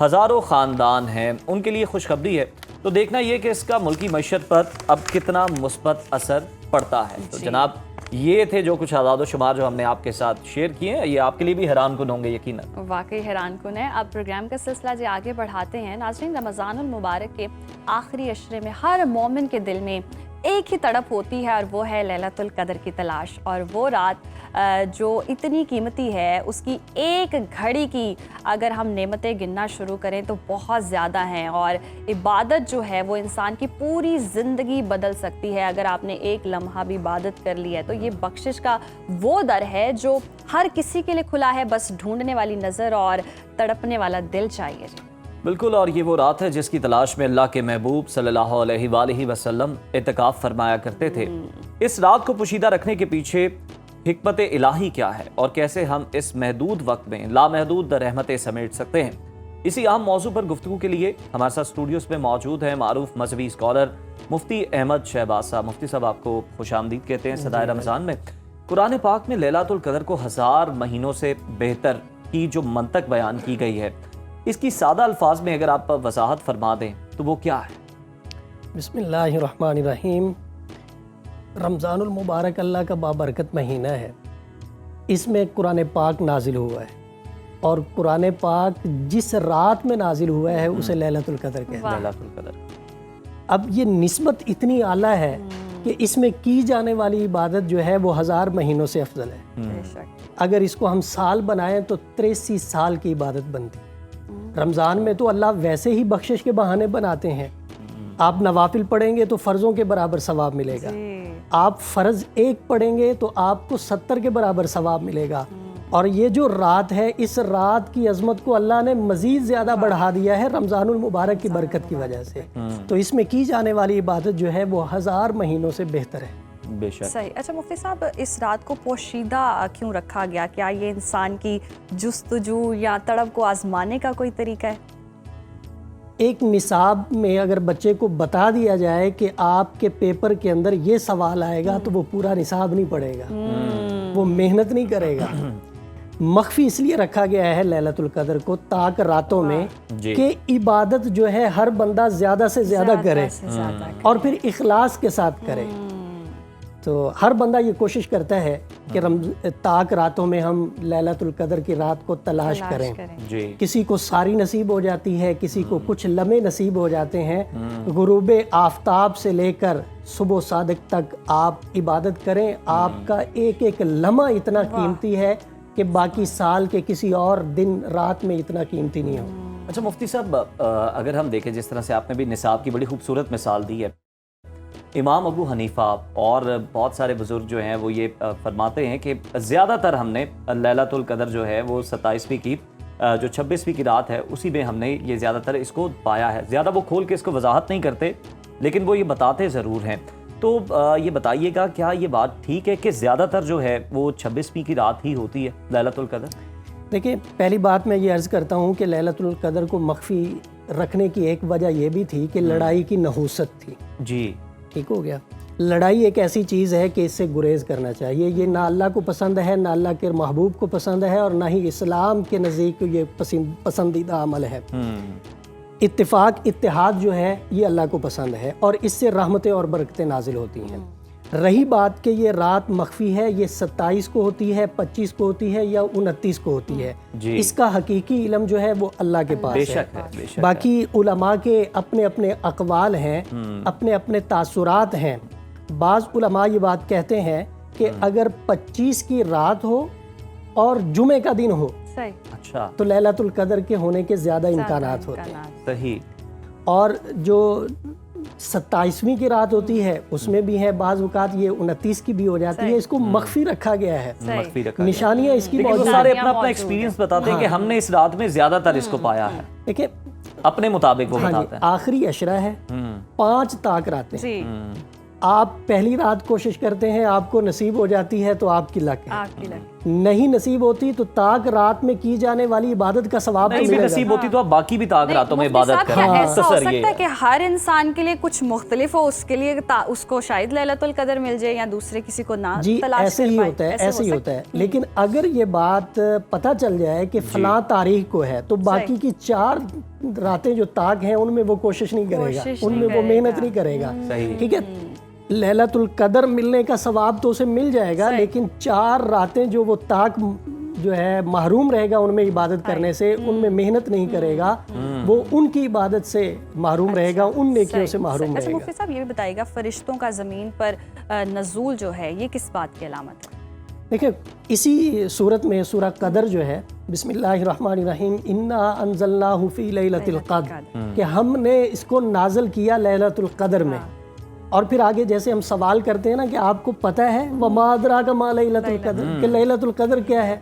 हज़ारों ख़ानदान हैं उनके लिए खुशखबरी है। तो देखना ये कि इसका मुल्की मईशत पर अब कितना मुस्बत असर पड़ता है। तो जनाब ये थे जो कुछ आज़ाद शुमार जो हमने आपके साथ शेयर किए हैं। ये आपके लिए भी हैरान कुन होंगे यकीनन। वाकई हैरान कुन है। अब प्रोग्राम का सिलसिला जो आगे बढ़ाते हैं नाज़रीन, रमज़ानुल मुबारक के आखिरी अशरे में हर मोमिन के दिल में एक ही तड़प होती है और वो है लैलतुल कदर की तलाश। और वो रात जो इतनी कीमती है उसकी एक घड़ी की अगर हम नेमतें गिनना शुरू करें तो बहुत ज़्यादा हैं। और इबादत जो है वो इंसान की पूरी ज़िंदगी बदल सकती है। अगर आपने एक लम्हा भी इबादत कर ली है तो ये बख्शिश का वो दर है जो हर किसी के लिए खुला है, बस ढूंढने वाली नज़र और तड़पने वाला दिल चाहिए। बिल्कुल। और ये वो रात है जिसकी तलाश में अल्लाह के महबूब सल्लल्लाहु अलैहि वसल्लम इत्तिकाफ फरमाया करते थे। इस रात को पोशीदा रखने के पीछे हिकमत इलाही क्या है और कैसे हम इस महदूद वक्त में लामहदूद रहमतें समेट सकते हैं, इसी अहम मौजू पर गुफ्तगू के लिए हमारे साथ स्टूडियोज़ में मौजूद हैं मारूफ मजहबी स्कॉलर मुफ्ती अहमद शहबाज साहब। मुफ्ती साहब आपको खुशामदीद कहते हैं सदाए रमज़ान में। कुरान पाक में लैलातुल कदर को 1000 महीनों से बेहतर की जो मंतक बयान की गई है, इसकी सादा अल्फाज में अगर आप वजाहत फरमा दें तो वो क्या है? बिस्मिल्लाहिर्रहमानिर्रहीम। रमज़ानुल मुबारक अल्लाह का बाबरकत महीना है। इसमें कुरान पाक नाजिल हुआ है और कुरान पाक जिस रात में नाजिल हुआ है उसे लैलतुल कदर कहते हैं। लैलतुल कदर। अब ये निस्बत इतनी आला है कि इसमें की जाने वाली इबादत जो है वो 1000 महीनों से अफजल है। अगर इसको हम साल बनाएं तो 83 साल की इबादत बनती। रमज़ान में तो अल्लाह वैसे ही बख्शिश के बहाने बनाते हैं। आप नवाफिल पढ़ेंगे तो फ़र्ज़ों के बराबर सवाब मिलेगा, आप फ़र्ज़ 1 पढ़ेंगे तो आपको 70 के बराबर सवाब मिलेगा। और ये जो रात है, इस रात की अज़मत को अल्लाह ने मज़ीद ज़्यादा बढ़ा दिया है रमज़ानुल मुबारक की बरकत की वजह से। तो इसमें की जाने वाली इबादत जो है वो 1000 महीनों से बेहतर है। बेशक। सही। अच्छा मुफ्ती साहब, इस रात को पोशीदा क्यों रखा गया? क्या ये इंसान की जुस्तजू या तड़प को आजमाने का कोई तरीका है? एक निसाब में अगर बच्चे को बता दिया जाए कि आपके पेपर के अंदर ये सवाल आएगा तो वो पूरा निसाब नहीं पढ़ेगा, वो मेहनत नहीं करेगा। मख्फी इसलिए रखा गया है लैलतुल कदर को ताक रातों में कि इबादत जो है हर बंदा ज़्यादा से ज़्यादा करे और फिर इखलास के साथ करे। तो हर बंदा ये कोशिश करता है कि ताक रातों में हम लैलतुल कदर की रात को तलाश करें। किसी को सारी नसीब हो जाती है, किसी को कुछ लम्हे नसीब हो जाते हैं। गुरूबे आफताब से लेकर सुबह सादिक तक आप इबादत करें। आपका एक एक लम्हा इतना कीमती है कि बाकी साल के किसी और दिन रात में इतना कीमती नहीं हो। अच्छा मुफ्ती साहब, अगर हम देखें जिस तरह से आपने भी निसाब की बड़ी खूबसूरत मिसाल दी है, इमाम अबू हनीफा और बहुत सारे बुजुर्ग जो हैं वो ये फरमाते हैं कि ज़्यादातर हमने लैलतुल कदर जो है वो 27वीं की जो 26वीं की रात है उसी में हमने ये ज़्यादातर इसको पाया है। ज़्यादा वो खोल के इसको वजाहत नहीं करते लेकिन वो ये बताते ज़रूर हैं। तो ये बताइएगा क्या ये बात ठीक है कि ज़्यादातर जो है वो 26वीं की रात ही होती है लैलतुल कदर? देखिए, पहली बात मैं ये अर्ज़ करता हूँ कि लैलतुल कदर को मख्फी रखने की एक वजह ये भी थी कि लड़ाई की नहूसत थी। जी, ठीक हो गया। लड़ाई एक ऐसी चीज़ है कि इससे गुरेज करना चाहिए। ये ना अल्लाह को पसंद है, ना अल्लाह के महबूब को पसंद है, और ना ही इस्लाम के नज़दीक ये पसंदीदा अमल है। इत्तिफाक, इत्तेहाद जो है ये अल्लाह को पसंद है और इससे रहमतें और बरकतें नाजिल होती हैं। रही बात कि ये रात मख्फी है, ये 27 को होती है, 25 को होती है या 29 को होती है, इसका हकीकी इल्म जो है वो अल्लाह के पास बेशक है। बेशक बाकी उलमा के अपने अपने अक़वाल हैं, अपने अपने तासुरात हैं। बाज़ उलमा ये बात कहते हैं कि अगर 25 की रात हो और जुमे का दिन हो सही, अच्छा, तो लैलतुल कदर के होने के ज़्यादा इम्कानात होते हैं। सही। और जो 27वीं की रात होती है उसमें भी है, बाज़ औक़ात ये 29 की भी हो जाती है। इसको मख्फी रखा गया है, मख्फी रखा निशानियाँ इसकी लेकिन वो मौजूद सारे हैं। अपना अपना एक्सपीरियंस बताते हैं कि हमने इस रात में ज्यादातर इसको पाया है, देखिए अपने मुताबिक वो हाँ जी, बताते हैं। आखिरी अशरा है, 5 ताक रातें। जी, आप पहली रात कोशिश करते हैं, आपको नसीब हो जाती है तो आपकी लक है, आपकी लग नहीं नसीब होती तो ताक रात में की जाने वाली इबादत का सवाब तो नहीं भी मिलेगा। नसीब होती तो आप बाकी भी ताक रातों में मुफ्ती इबादत साहब, करें। क्या ऐसा हो मुख्तसर ये सकता है कि हर इंसान के लिए कुछ मुख्तलिफ हो, उसके लिए उसको शायद लैलतुल कदर मिल जाए या दूसरे किसी को ना जी तलाश ऐसे कर ही पाए? होता है, ऐसे ऐसे ही हो होता है। लेकिन अगर ये बात पता चल जाए कि फलां तारीख को है तो बाकी की 4 रातें जो ताक हैं उनमें वो कोशिश नहीं करेगा, कोशिश उनमें नहीं वो मेहनत करेगा। नहीं करेगा। सही। ठीक है, लैलतुल कदर मिलने का सवाब तो उसे मिल जाएगा, लेकिन 4 रातें जो वो ताक जो है महरूम रहेगा उनमें इबादत करने से, उनमें मेहनत नहीं करेगा, वो उनकी इबादत से महरूम रहेगा, उन नेकियों से महरूम अच्छा रहेगा। मुफ्ती साहब ये भी बताइएगा, फरिश्तों का ज़मीन पर नज़ूल जो है ये किस बात की अलामत है? देखिए इसी सूरत में सूरह कदर जो है, बिस्मिल्लाहिर्रहमानिर्रहीम, इन्ना अंज़लनाहु फ़ी लैलतिल क़द्र, कि हमने इसको नाज़िल किया लैलतुल कदर में। और फिर आगे जैसे हम सवाल करते हैं ना कि आपको पता है वमा अदराका मा लैलतुल कद्र, कि लैलतुल कद्र क्या है?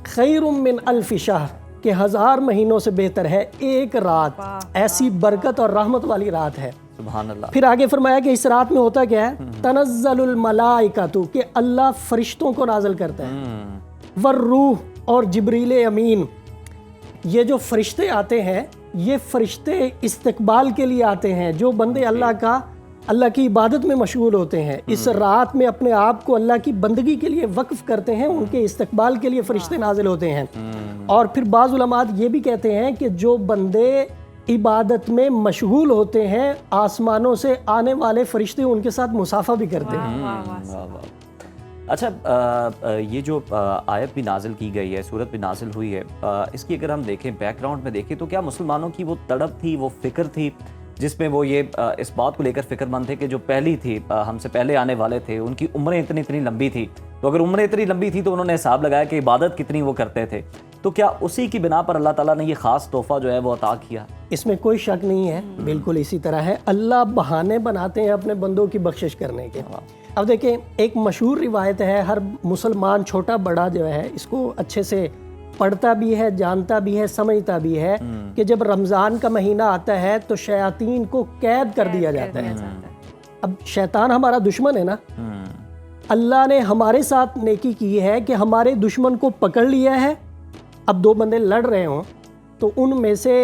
खैरुम मिन अल्फ़ि शहर, कि 1000 महीनों से बेहतर है एक रात। ऐसी बरकत और रहमत वाली रात है। सुभान अल्लाह। फिर आगे फरमाया कि इस रात में होता क्या है? तनज़्ज़लुल मलाइकातु, कि अल्लाह फरिश्तों को नाज़िल करता है, वर्रूह और जिब्रील अमीन। ये जो फरिश्ते आते हैं ये फरिश्ते इस्तकबाल के लिए आते हैं, जो बंदे अल्लाह की इबादत में मशगूल होते हैं, इस रात में अपने आप को अल्लाह की बंदगी के लिए वक्फ करते हैं, उनके इस्तकबाल के लिए फरिश्ते नाजिल होते हैं। और फिर बाज़ उलमात ये भी कहते हैं कि जो बंदे इबादत में मशगूल होते हैं, आसमानों से आने वाले फरिश्ते उनके साथ मुसाफा भी करते हैं। वाह वाह। अच्छा, ये जो आयत भी नाजिल की गई है, सूरत भी नाजिल हुई है, इसकी अगर हम देखें, बैकग्राउंड में देखें, तो क्या मुसलमानों की वो तड़प थी, वो फिक्र थी, जिसमें वो ये इस बात को लेकर फिक्रमंद थे कि जो पहली थी, हमसे पहले आने वाले थे, उनकी उम्रें इतनी इतनी लंबी थी, तो अगर उम्रें इतनी लंबी थी तो उन्होंने हिसाब लगाया कि इबादत कितनी वो करते थे, तो क्या उसी की बिना पर अल्लाह ताला ने ये ख़ास तोहफ़ा जो है वो अता किया? इसमें कोई शक नहीं है, बिल्कुल इसी तरह है। अल्लाह बहाने बनाते हैं अपने बंदों की बख्शिश करने के। अब देखें, एक मशहूर रिवायत है, हर मुसलमान छोटा बड़ा जो है इसको अच्छे से पढ़ता भी है, जानता भी है, समझता भी है कि जब रमज़ान का महीना आता है तो शयातीन को कैद कर दिया जाता है। अब शैतान हमारा दुश्मन है ना, अल्लाह ने हमारे साथ नेकी की है कि हमारे दुश्मन को पकड़ लिया है। अब 2 बंदे लड़ रहे हों तो उनमें से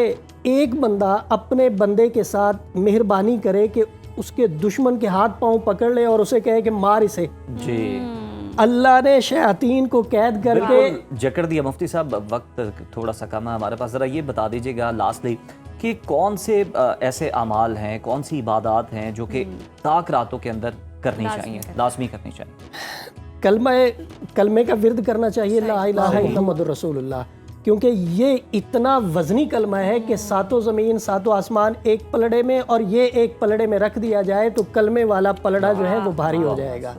एक बंदा अपने बंदे के साथ मेहरबानी करे कि उसके दुश्मन के हाथ पांव पकड़ ले और उसे कहे कि मार इसे। जी, अल्लाह ने शयातीन को कैद करके जकड़ दिया। मुफ्ती साहब, वक्त थोड़ा सा कम है हमारे पास, ज़रा ये बता दीजिएगा लास्टली कि कौन से ऐसे अमाल हैं, कौन सी इबादत हैं जो कि ताक रातों के अंदर करनी चाहिए, लाजमी करनी चाहिए? कलमे का विर्द करना चाहिए, ला इलाहा इल्लल्लाह रसूलुल्लाह, क्योंकि ये इतना वजनी कलमा है कि 7 ज़मीन 7 आसमान एक पलड़े में, और ये एक पलड़े में रख दिया जाए तो कलमे वाला पलड़ा जो है वो भारी हो जाएगा।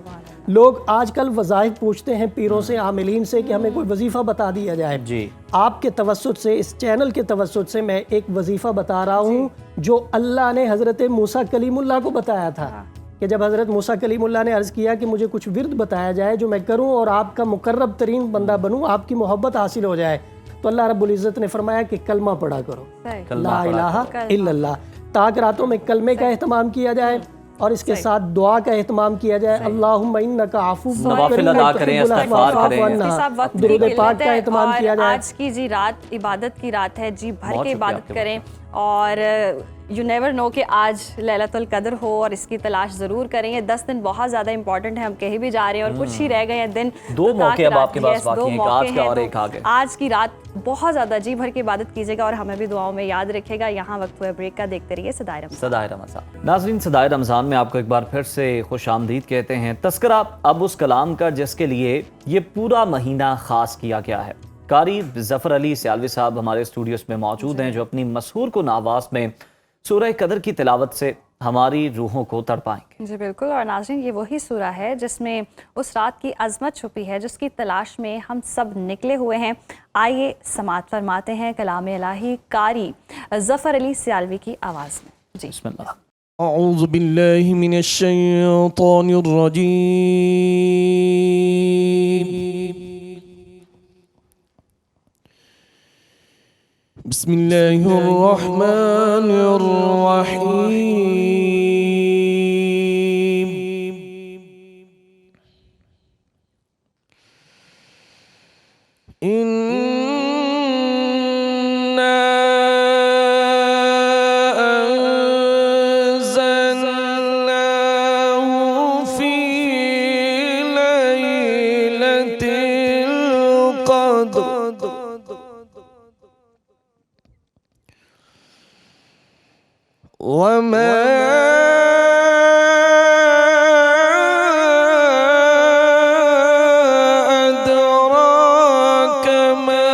लोग आजकल वज़ाइफ पूछते हैं पीरों से, आमिलीन से कि हमें कोई वजीफ़ा बता दिया जाए। जी, आपके तवस्सुत से, इस चैनल के तवस्सुत से मैं एक वजीफ़ा बता रहा हूँ जो अल्लाह ने हज़रत मूसा कलीमुल्लाह को बताया था कि जब हज़रत मूसा कलीमुल्लाह ने अर्ज़ किया कि मुझे कुछ विर्द बताया जाए जो मैं करूँ और आपका मुकर्रब तरीन बंदा बनूँ, आपकी मोहब्बत हासिल हो जाए, तो अल्लाह रब्बुल इज़्ज़त ने फरमाया कि कलमा पढ़ा करो, ला इलाहा इल्लल्लाह। ताक रातों में कलमे का एहतमाम किया जाए और इसके साथ दुआ का एहतमाम किया जाए, अल्लाहुम्मा इन्नका अफ़ुव्वुन नवाफिल अदा करें, इस्तिग़फ़ार करें, दुरूद पाक का एहतमाम किया जाए। आज की जी रात इबादत की रात है, जी भर के इबादत करें। और यू नेवर नो कि आज लैलतुल कद्र हो और इसकी तलाश ज़रूर करें। ये 10 दिन बहुत ज़्यादा इंपॉर्टेंट है, हम कहीं भी जा रहे हैं और कुछ ही रह गए हैं दिन। दो मौके अब आपके पास बाकी हैं, एक आज का और तो एक आगे। आज की रात बहुत ज़्यादा जी भर की इबादत कीजिएगा और हमें भी दुआओं में याद रखेगा। यहाँ वक्त हुआ ब्रेक का, देखते रहिए सदाए रमज़ान। नाज़रीन, सदाए रमज़ान में आपको एक बार फिर से खुश आमदीद कहते हैं। तस्करा अब उस कलाम का जिसके लिए ये पूरा महीना ख़ास किया गया है। कारी ज़फ़र अली सियालवी साहब हमारे स्टूडियोज़ में मौजूद हैं, जो अपनी मशहूर कुन आवाज़ में सूरह कदर की तिलावत से हमारी रूहों को तड़पाएंगे। जी बिल्कुल। और नाज़रीन, ये वही सूरा है जिसमें उस रात की अज़मत छुपी है जिसकी तलाश में हम सब निकले हुए हैं। आइए समाअत फरमाते हैं कलाम इलाही कारी ज़फ़र अली सियालवी की आवाज़ में। जी बिस्मिल्लाह। अऊज़ु बिल्लाहि मिनश शैतानिर रजीम। बिस्मिल्लाहिर रहमानिर रहीम। इन्ना अंज़लनाहु फी लैलतिल क़द्र वमा अदराक मा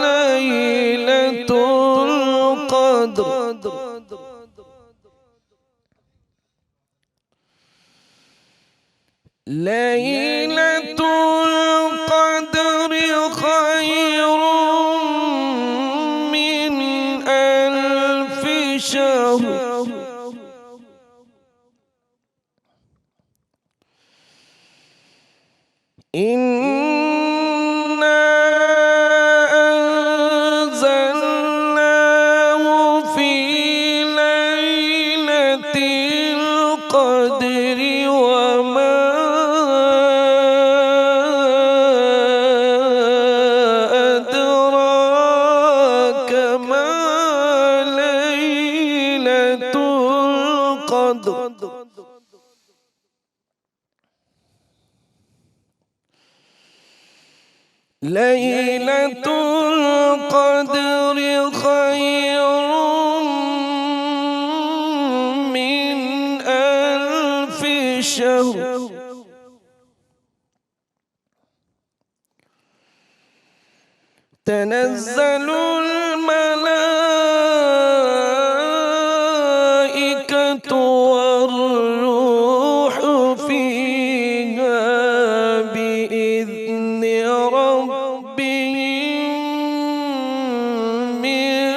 लैलतुल क़द्र लैलतुल क़द्र खैरुम मिन अल्फि शहर इन्ना अंज़लनाहु फी लैलतिल क़द्र वमा अदराक मा लैलतुल क़द्र लैलतुल क़द्र खैरुम मिन अल्फि शहर तनज़्ज़लुल मलाइकतु वर्रूहु फ़ीहा बिइज़्नि रब्बिहिम मिन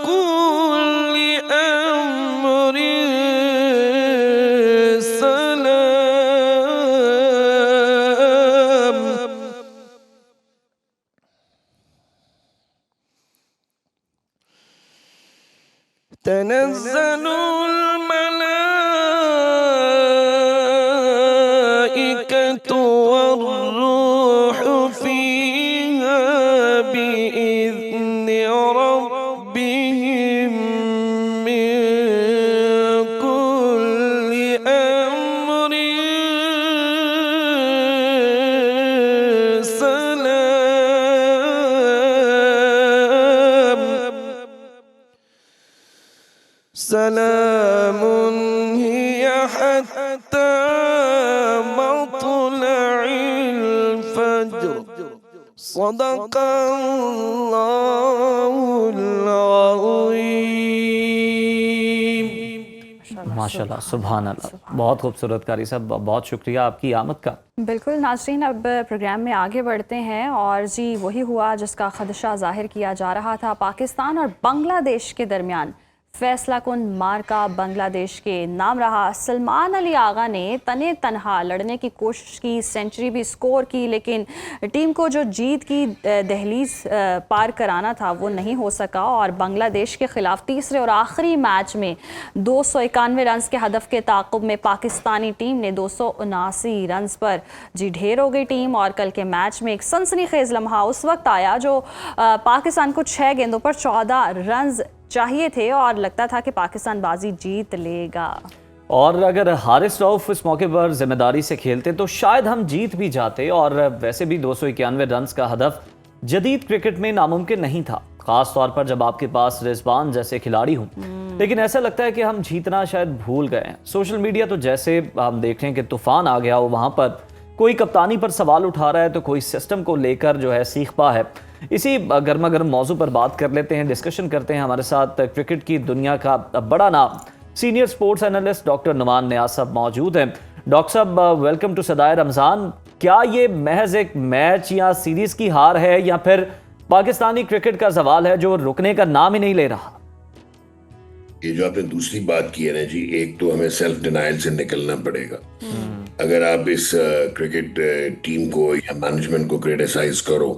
कुल्लि अम्रिन सलाम। तनज़्ज़लुल मलाइकतु वर्रूहु फ़ीहा बिइज़्नि रब्बिहिम मिन कुल्लि अम्रिन सलाम। सलामुन हिया हत्ता मत्लइल फज्र। सदक़ल्लाहुल अज़ीम। माशाल्लाह, सुभान अल्लाह, बहुत खूबसूरत कारी साहब, बहुत शुक्रिया आपकी आमद का। बिल्कुल नाज़रीन, अब प्रोग्राम में आगे बढ़ते हैं और जी वही हुआ जिसका खदशा जाहिर किया जा रहा था। पाकिस्तान और बांग्लादेश के दरमियान फैसला कुन मार्का बांग्लादेश के नाम रहा। सलमान अली आगा ने तने तनहा लड़ने की कोशिश की, सेंचुरी भी स्कोर की, लेकिन टीम को जो जीत की दहलीज पार कराना था वो नहीं हो सका और बांग्लादेश के खिलाफ तीसरे और आखिरी मैच में 291 रन के हदफ के ताक़ुब में पाकिस्तानी टीम ने 279 रन पर जी ढेर हो गई टीम। और कल के मैच में एक सनसनीखेज लम्हा उस वक्त आया जो पाकिस्तान को 6 गेंदों पर 14 रन चाहिए थे और लगता था कि पाकिस्तान बाजी जीत लेगा। और अगर हारिस रऊफ इस मौके पर जिम्मेदारी से खेलते तो शायद हम जीत भी जाते। और वैसे भी 291 रन का हदफ जदीद क्रिकेट में नामुमकिन नहीं था, खास तौर पर जब आपके पास रिजवान जैसे खिलाड़ी हों। लेकिन ऐसा लगता है कि हम जीतना शायद भूल गए हैं। सोशल मीडिया तो जैसे हम देख रहे हैं कि तूफान आ गया हो, वहाँ पर कोई कप्तानी पर सवाल उठा रहा है तो कोई सिस्टम को लेकर जो है सीखपा है। इसी गर्मा गर्म मौजू पर बात कर लेते हैं, डिस्कशन करते हैं। हमारे साथ क्रिकेट की दुनिया का बड़ा नाम senior sports analyst doctor Numan Niaz साहब मौजूद हैं। डॉक्टर साहब, वेलकम टू सदाए रमज़ान। क्या ये महज एक मैच या सीरीज की हार है या फिर पाकिस्तानी क्रिकेट का सवाल है जो रुकने का नाम ही नहीं ले रहा? ये जो आपने दूसरी बात की है ना जी, एक तो हमें सेल्फ डिनाइल से निकलना पड़ेगा। अगर आप इस क्रिकेट टीम को या मैनेजमेंट को क्रिटिसाइज करो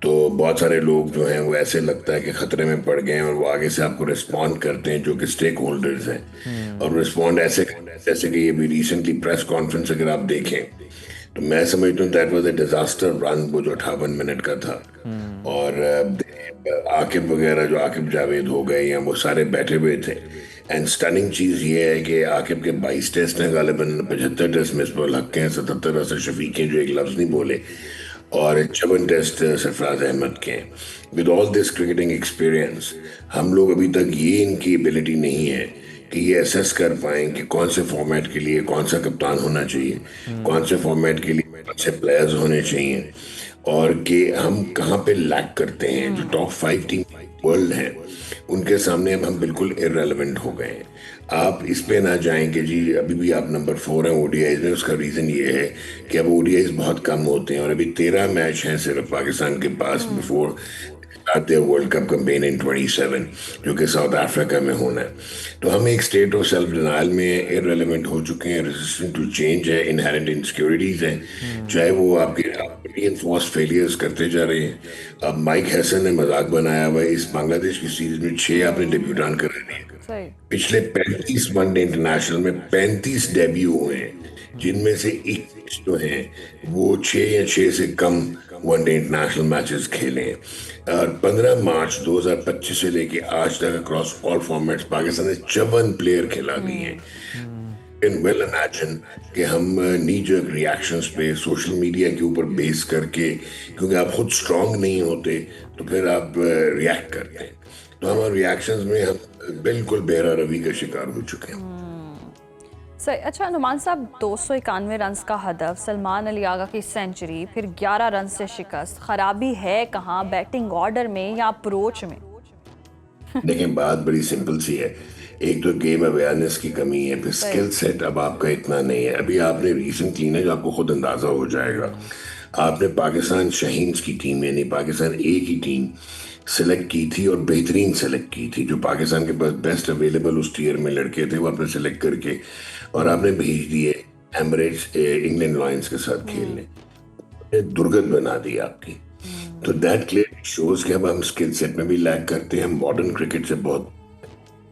तो बहुत सारे लोग जो हैं वो ऐसे लगता है कि खतरे में पड़ गए हैं और वो आगे से आपको रिस्पॉन्ड करते हैं जो कि स्टेक होल्डर्स हैं, और रिस्पॉन्ड ऐसे जैसे कि ये भी रिसेंटली प्रेस कॉन्फ्रेंस अगर आप देखें तो मैं समझता हूँ that was a disaster run, वो जो 58 मिनट का था। और आकिब वगैरह जो आकिब जावेद हो गए या वो सारे बैठे हुए थे। एंड स्टनिंग चीज ये है कि आकिब के 22 टेस्ट हैं, गालिबन 75 टेस्ट मिसबाह हक के हैं, 77 असर शफीक हैं जो एक लफ्ज नहीं बोले, और 54 टेस्ट सरफराज अहमद के हैं। With all this cricketing experience हम लोग अभी तक ये इनकी एबिलिटी नहीं है कि ये असेस कर पाएं कि कौन से फॉर्मेट के लिए कौन सा कप्तान होना चाहिए, कौन से फॉर्मेट के लिए कौन से प्लेयर्स होने चाहिए, और कि हम कहाँ पे लैक करते हैं। जो टॉप 5 टीम वर्ल्ड हैं उनके सामने अब हम बिल्कुल इररेलेवेंट हो गए हैं। आप इस पे ना जाएं कि जी अभी भी आप नंबर 4 हैं ओडीआईज में। उसका रीज़न ये है कि अब ओडीआईज बहुत कम होते हैं और अभी 13 मैच हैं सिर्फ पाकिस्तान के पास बिफोर आते वर्ल्ड कप कैंपेन इन 27 जो कि साउथ अफ्रीका में होना है। तो हम एक स्टेट ऑफ सेल्फ डिनाइल में इररेलेवेंट हो चुके हैं, रेजिस्टेंट टू चेंज है, इनहेरेंट इनसिक्योरिटीज हैं, चाहे वो आपके रीइंफोर्स फेलियर्स करते जा रहे हैं। अब माइक हैसन ने मजाक बनाया हुआ है, इस बांग्लादेश की सीरीज में 6 आपने डेब्यूटान कर दिए। पिछले 35 वनडे इंटरनेशनल में 35 डेब्यू हुए हैं, जिनमें से 21 जो हैं वो 6 या 6 से कम वनडे इंटरनेशनल मैचेस खेले हैं। और 15 मार्च 2025 से लेके आज तक अक्रॉस ऑल फॉर्मेट्स पाकिस्तान ने 54 प्लेयर खिला दिए हैं। कैन वेल इमेजिन कि हम नी जर्क रिएक्शंस पे सोशल मीडिया के ऊपर बेस करके, क्योंकि आप खुद स्ट्रांग नहीं होते तो फिर आप रिएक्ट करते हैं, तो हमारे रिएक्शंस में हम बिल्कुल बेरा रवि का शिकार हो चुके हैं। सही। अच्छा नुमान साहब, 291 रन का हदफ, सलमान अली आगा की सेंचुरी, फिर 11 रन से शिकस्त, खराबी है कहाँ, बैटिंग ऑर्डर में या अप्रोच में? देखें, बात बड़ी सिंपल सी है। एक तो गेम अवेयरनेस की कमी है, फिर स्किल सेट अब आपका इतना नहीं है। अभी आपने रिसेंटली ना, जो आपको खुद अंदाजा हो जाएगा, आपने पाकिस्तान शाहीन्स की टीम यानी पाकिस्तान ए की टीम सेलेक्ट की थी और बेहतरीन सेलेक्ट की थी। जो पाकिस्तान के पास बेस्ट अवेलेबल उस टीयर में लड़के थे वो आपने सेलेक्ट करके और आपने भेज दिए एमिरेट्स इंग्लैंड लॉयंस के साथ खेलने, दुर्गत बना दी आपकी। तो दैट क्लियर शोज कि अब हम स्किल सेट में भी लैग करते हैं। हम मॉडर्न क्रिकेट से बहुत,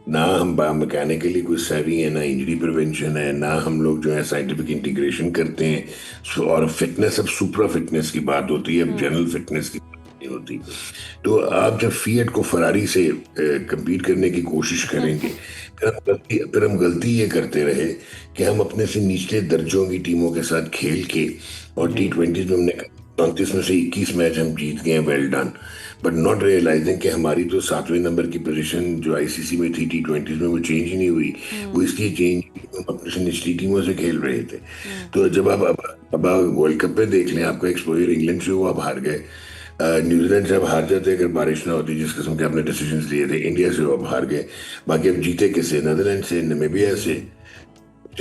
ना हम मैकेनिकली कोई सेवी है, ना इंजरी प्रिवेंशन है, ना हम लोग जो है साइंटिफिक इंटीग्रेशन करते हैं। और फिटनेस, अब सुपर फिटनेस की बात होती है, अब जनरल फिटनेस की होती। तो आप जब फिएट को फरारी से compete करने की कोशिश करेंगे, फिर हम गलती ये करते रहे कि हम अपने से निचले दर्जों की टीमों के साथ खेल के, और T20 में हमने 34 में से 21 मैच हम जीत गए, well done, but not realising कि हमारी तो 7वें नंबर की पोजीशन जो आईसीसी में थी T20 में वो चेंज ही नहीं हुई। वो इसलिए चेंज, हम अपने से निचली टीमों से खेल रहे थे। तो जब अब वर्ल्ड कप पे देख लें, आपका एक्सपोजर इंग्लैंड से हुआ, आप हार गए। न्यूजीलैंड से अब हार जाते अगर बारिश ना होती, जिस किस्म के आपने डिसीजंस लिए थे। इंडिया से अब हार गए, बाकी अब जीते किससे? नीदरलैंड से, नामीबिया से।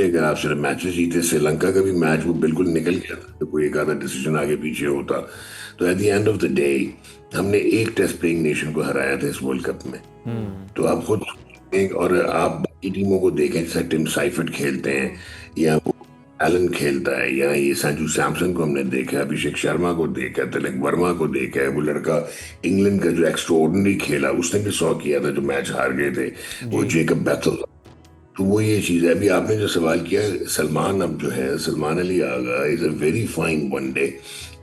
अगर आप सिर्फ मैचेस जीते, श्रीलंका का भी मैच वो बिल्कुल निकल गया था, तो कोई एक आधा डिसीजन आगे पीछे होता। तो at the end of the day हमने एक टेस्ट प्लेइंग नेशन को हराया था इस वर्ल्ड कप में। तो आप खुद, और आप बाकी टीमों को देखें, जैसे टिम साइफर्ट खेलते हैं या वो एलन खेलता है, या ये संजू सैमसन को हमने देखा, अभिषेक शर्मा को देखा, तिलक वर्मा को देखा है। वो लड़का इंग्लैंड का जो एक्स्ट्राऑर्डिनरी खेला, उसने भी 100 किया था जो मैच हार गए थे, वो जेकब बैथल। तो वो ये चीज़ है। अभी आपने जो सवाल किया, सलमान अब जो है, Salman Ali Agha is a very fine one day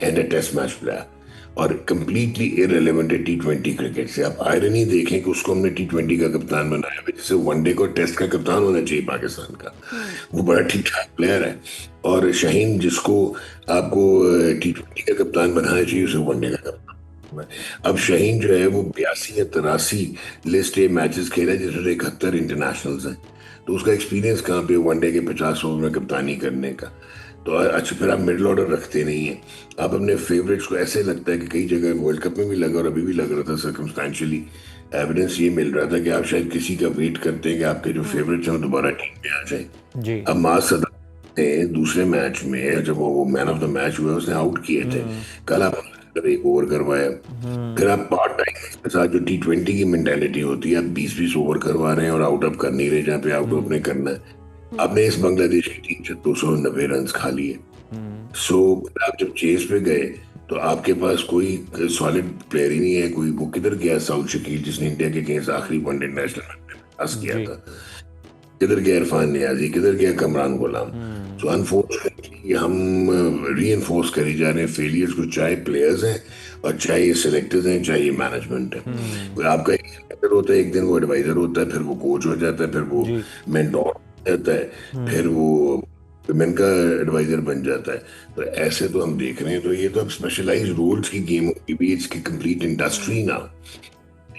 and a test match player, और कंप्लीटली इररिलेवेंट है T20 क्रिकेट से। आप आयरनी देखें कि उसको हमने T20 का कप्तान बनाया है, जैसे वनडे को टेस्ट का कप्तान होना चाहिए पाकिस्तान का। वो बड़ा ठीक ठाक प्लेयर है। और शाहीन जिसको आपको T20 का कप्तान बनाना चाहिए, उसे वनडे का कप्तान। अब शाहीन जो है वो 82 या 83 लिस्ट ए मैचेस खेला है, जिसमें 71 इंटरनेशनल्स हैं। तो उसका एक्सपीरियंस कहाँ पे वनडे के 50 ओवर में कप्तानी करने का। तो अच्छा, फिर आप मिडिल ऑर्डर रखते नहीं है। आप अपने फेवरेट्स को, ऐसे लगता है कि कई जगह वर्ल्ड कप में भी लगा और अभी भी लग रहा था, सर्कमस्टेंशियली एविडेंस ये मिल रहा था कि आप शायद किसी का वेट करते हैं कि आपके जो फेवरेट्स हैं वो दोबारा टीम में आ जाए। जी। अब मास सदा ने दूसरे मैच में जब वो मैन ऑफ द मैच हुआ, उसने आउट किए थे। कल आप एक ओवर करवाया, फिर आप पार्ट टाइम के साथ जो T20 की मेंटालिटी होती है, आप 20-20 ओवर करवा रहे हैं और आउट अप कर नहीं रहे जहाँ पे आउट अप नहीं करना है। आपने इस बांग्लादेश की टीम से 290 रन खा लिए। सो आप जब चेस पे गए तो आपके पास कोई सॉलिड प्लेयर ही नहीं है। कोई वो किधर गया साउथ शकील, जिसने इंडिया के अगेंस्ट आखिरी वनडे नेशनल में पास किया था? किधर गया इरफान नियाजी? किधर गया कमरान गुलाम? सो अनफॉर्चुनेटली हम रीइंफोर्स करी जा रहे हैं फेलियर्स को, चाहे प्लेयर्स हैं और चाहे ये सिलेक्टर्स हैं, चाहे ये मैनेजमेंट है। कोई आपका एक सिलेक्टर होता है, एक दिन वो एडवाइजर होता है, फिर वो कोच हो जाता है, फिर वो मेंटोर हो जाता है, फिर वो विमेन का एडवाइजर बन जाता है। तो ऐसे तो हम देख रहे हैं। तो ये तो अब स्पेशलाइज रोल्स की गेम होगी भी, इसकी कंप्लीट इंडस्ट्री ना।